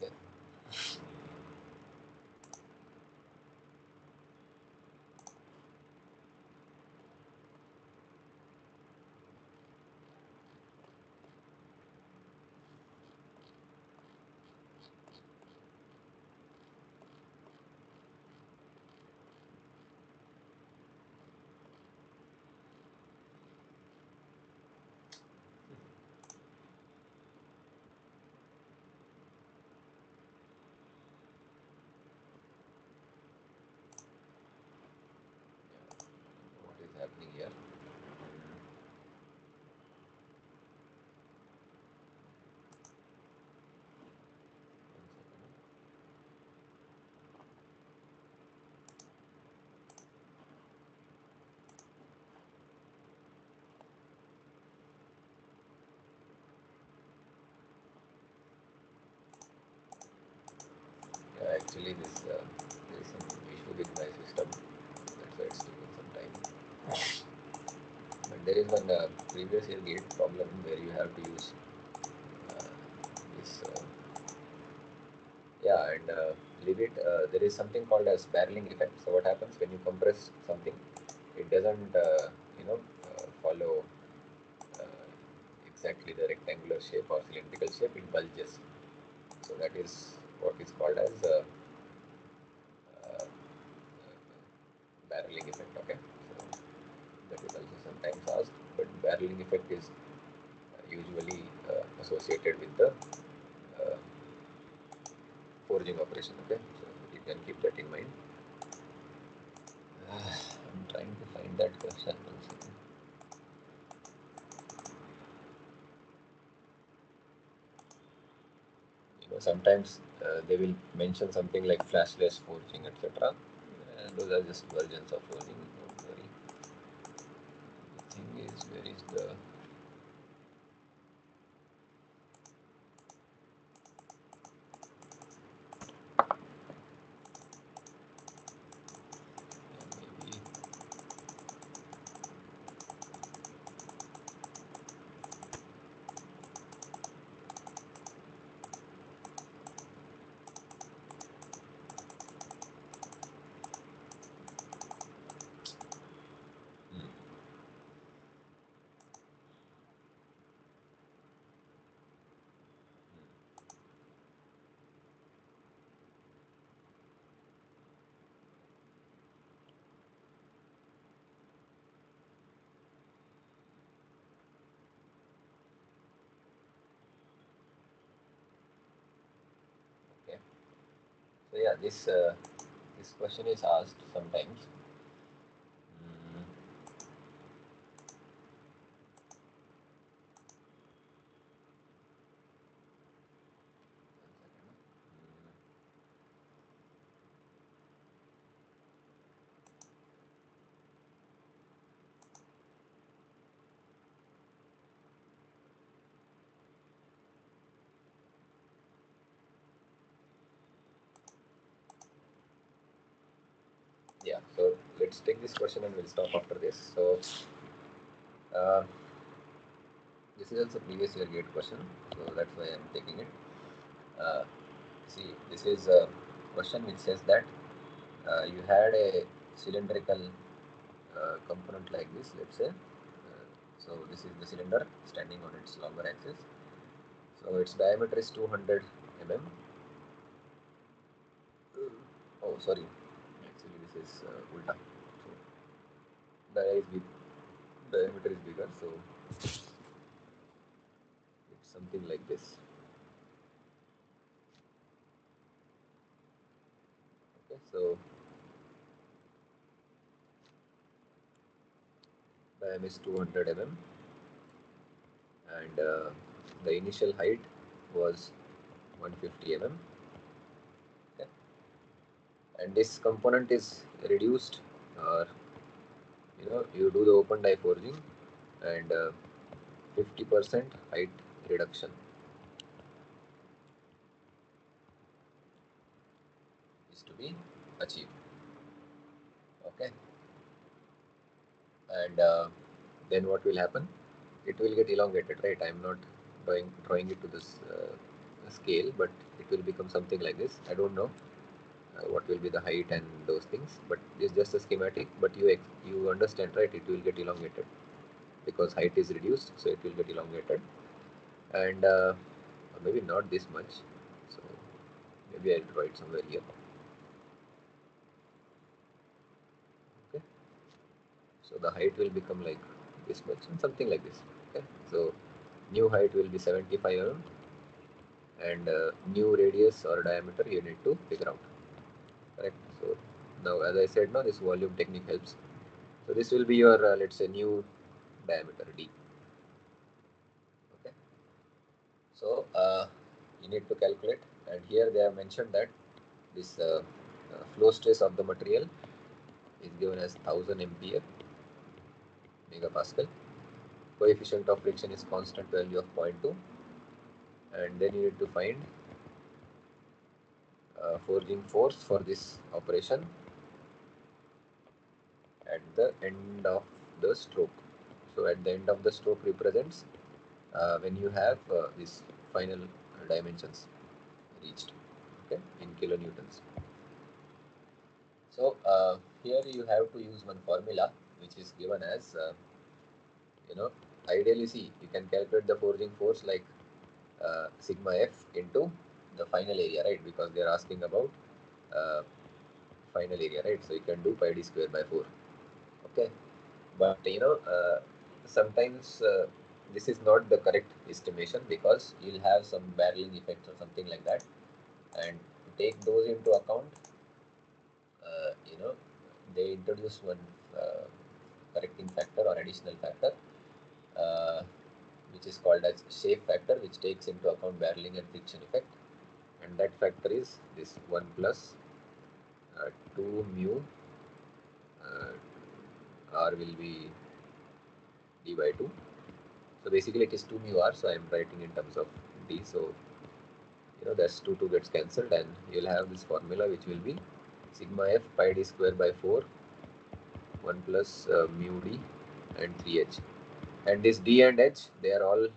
Yeah. What is happening here? Yeah, actually, there is some issue with my system. That's why it's taking some time. But there is one previous year gate problem where you have to use uh, this. Yeah, and leave it. There is something called as barreling effect. So what happens when you compress something? It doesn't, follow uh, exactly the rectangular shape or cylindrical shape. It bulges. So that is what is called as uh, barreling effect. Okay, so that is also sometimes asked, but barreling effect is usually associated with the uh, forging operation. Okay, so you can keep that in mind. I'm trying to find that question. One second. Sometimes they will mention something like flashless forging, etc. And those are just versions of forging. Don't worry. The thing is, where is the maybe So yeah, this question is asked sometimes. Mm, yeah, so let's take this question and we'll stop after this. So uh, this is also previous year gate question, so that's why I'm taking it. Uh, See, this is a question which says that you had a cylindrical component like this, let's say. So this is the cylinder standing on its longer axis. So its diameter is 200 mm. Oh, sorry. Actually, this is ulta. So diameter is bigger, so it's something like this. Okay, so diameter is 200 mm, and the initial height was 150 mm. Okay. And this component is reduced, or you do the open die forging, and 50% height reduction is to be achieved. Okay. And then what will happen? It will get elongated, right? I'm not drawing it to this scale, but it will become something like this. I don't know what will be the height and those things, but it's just a schematic. But you understand, right? It will get elongated because height is reduced, so it will get elongated, and maybe not this much. So maybe I'll draw it somewhere here. Okay. So the height will become like this much and something like this. Okay. So new height will be 75 mm, and new radius or diameter you need to figure out. Correct. So now, as I said, now this volume technique helps. So this will be your let's say new diameter d. Okay. So you need to calculate, and here they have mentioned that this flow stress of the material is given as 1000 MPa megapascal. Coefficient of friction is constant value of zero point 0.2, and then you need to find forging force for this operation at the end of the stroke. So at the end of the stroke represents when you have these final dimensions reached, okay, in kilonewtons. So here you have to use one formula which is given as you know ideally, see, you can calculate the forging force like sigma f into the final area, right? Because they are asking about uh, final area, right? So you can do pi d square by 4. Okay. But sometimes this is not the correct estimation because you'll have some barreling effects or something like that, and to take those into account, uh, you know they introduce one uh, correcting factor or additional factor, uh, which is called as shape factor, which takes into account barreling and friction effect, and that factor is this 1 plus 2 mu uh, r will be d by 2. So basically it is 2 mu r, so I am writing in terms of d. So that's 2 gets cancelled, and you'll have this formula which will be sigma f pi d square by 4 1 plus mu d and 3h. And this d and h, they are all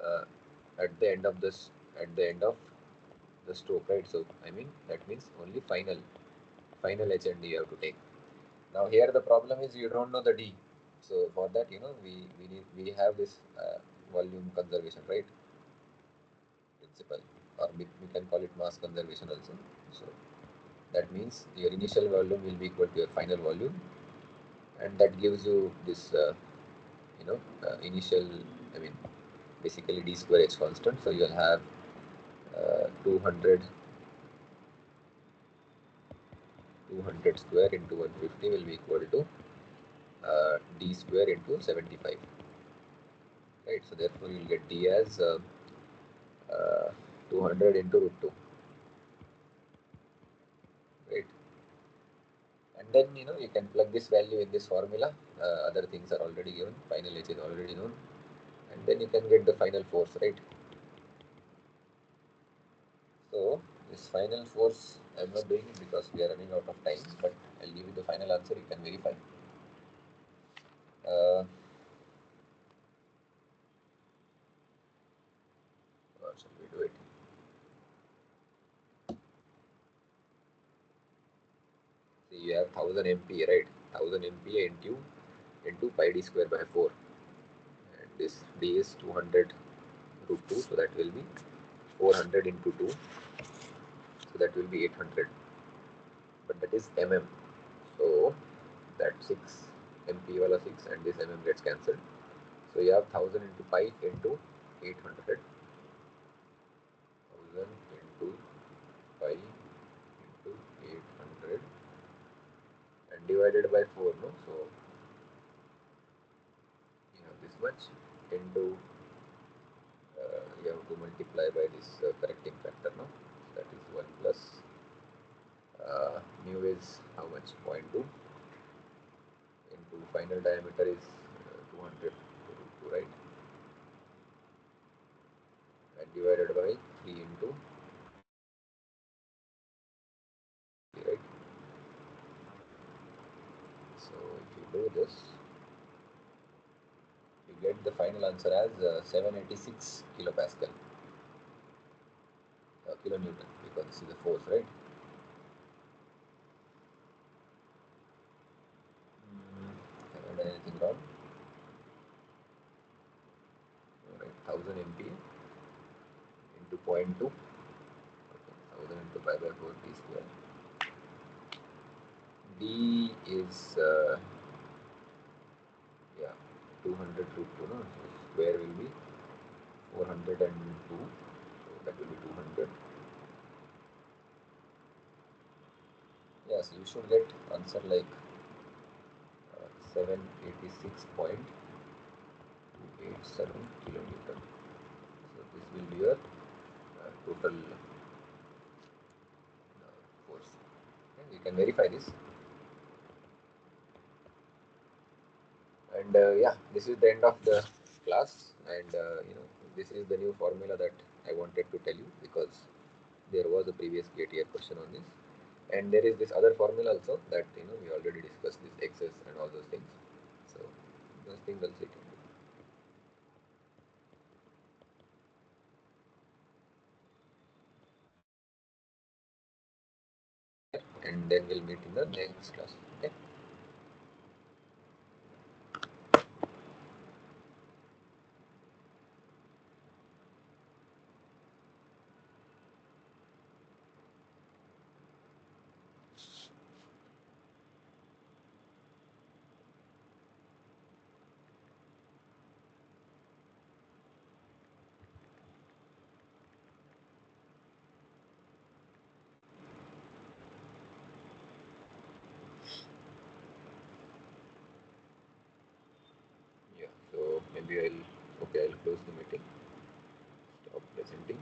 uh, at the end of the stroke, right? So I mean that means only final h and d you have to take. Now here the problem is you don't know the d. So for that, we have this volume conservation, right, principle, or we can call it mass conservation also. So that means your initial volume will be equal to your final volume, and that gives you this initial, I mean basically d square h constant. So you'll have 200 200 square into 150 will be equal to d square into 75, right? So therefore you'll get d as uh, 200 into root 2, right? And then you can plug this value in this formula. Other things are already given, final h is already known, and then you can get the final force, right? So this final force, I'm not doing it because we are running out of time, but I'll give you the final answer. You can verify. Or shall we do it? See, you have 1000 MPa, right? 1000 MPa into pi d square by 4, and this d is 200 root 2, so that will be 400 into 2, so that will be 800, but that is mm. So that 6 MP wala 6 and this mm gets cancelled. So you have 1000 into pi into 800, 1000 into pi into 800 and divided by 4, no? So you have this much into you have to multiply by this correcting factor, no? So that is 1 plus mu is how much? 0.2 into final diameter is 200 root 2, right? And divided by 3 into 3, right? So if you do this, you get the final answer as 786 kilopascal, kilonewton, because this is the force, right? Have I done anything wrong? Alright, 1000 MPa into 0.2, okay, 1000 into pi by 4 d square. D is yeah 200 root 2, no? So square will be 402, so that will be 200. Yes, you should get answer like 786.287 kilonewton. So this will be your total force. Okay, you can verify this. And yeah, this is the end of the class. And this is the new formula that I wanted to tell you, because there was a previous gate year question on this. And there is this other formula also that we already discussed, this excess and all those things. So those things also you can do. And then we'll meet in the next class. Okay. Yeah. So maybe I'll close the meeting. Stop presenting.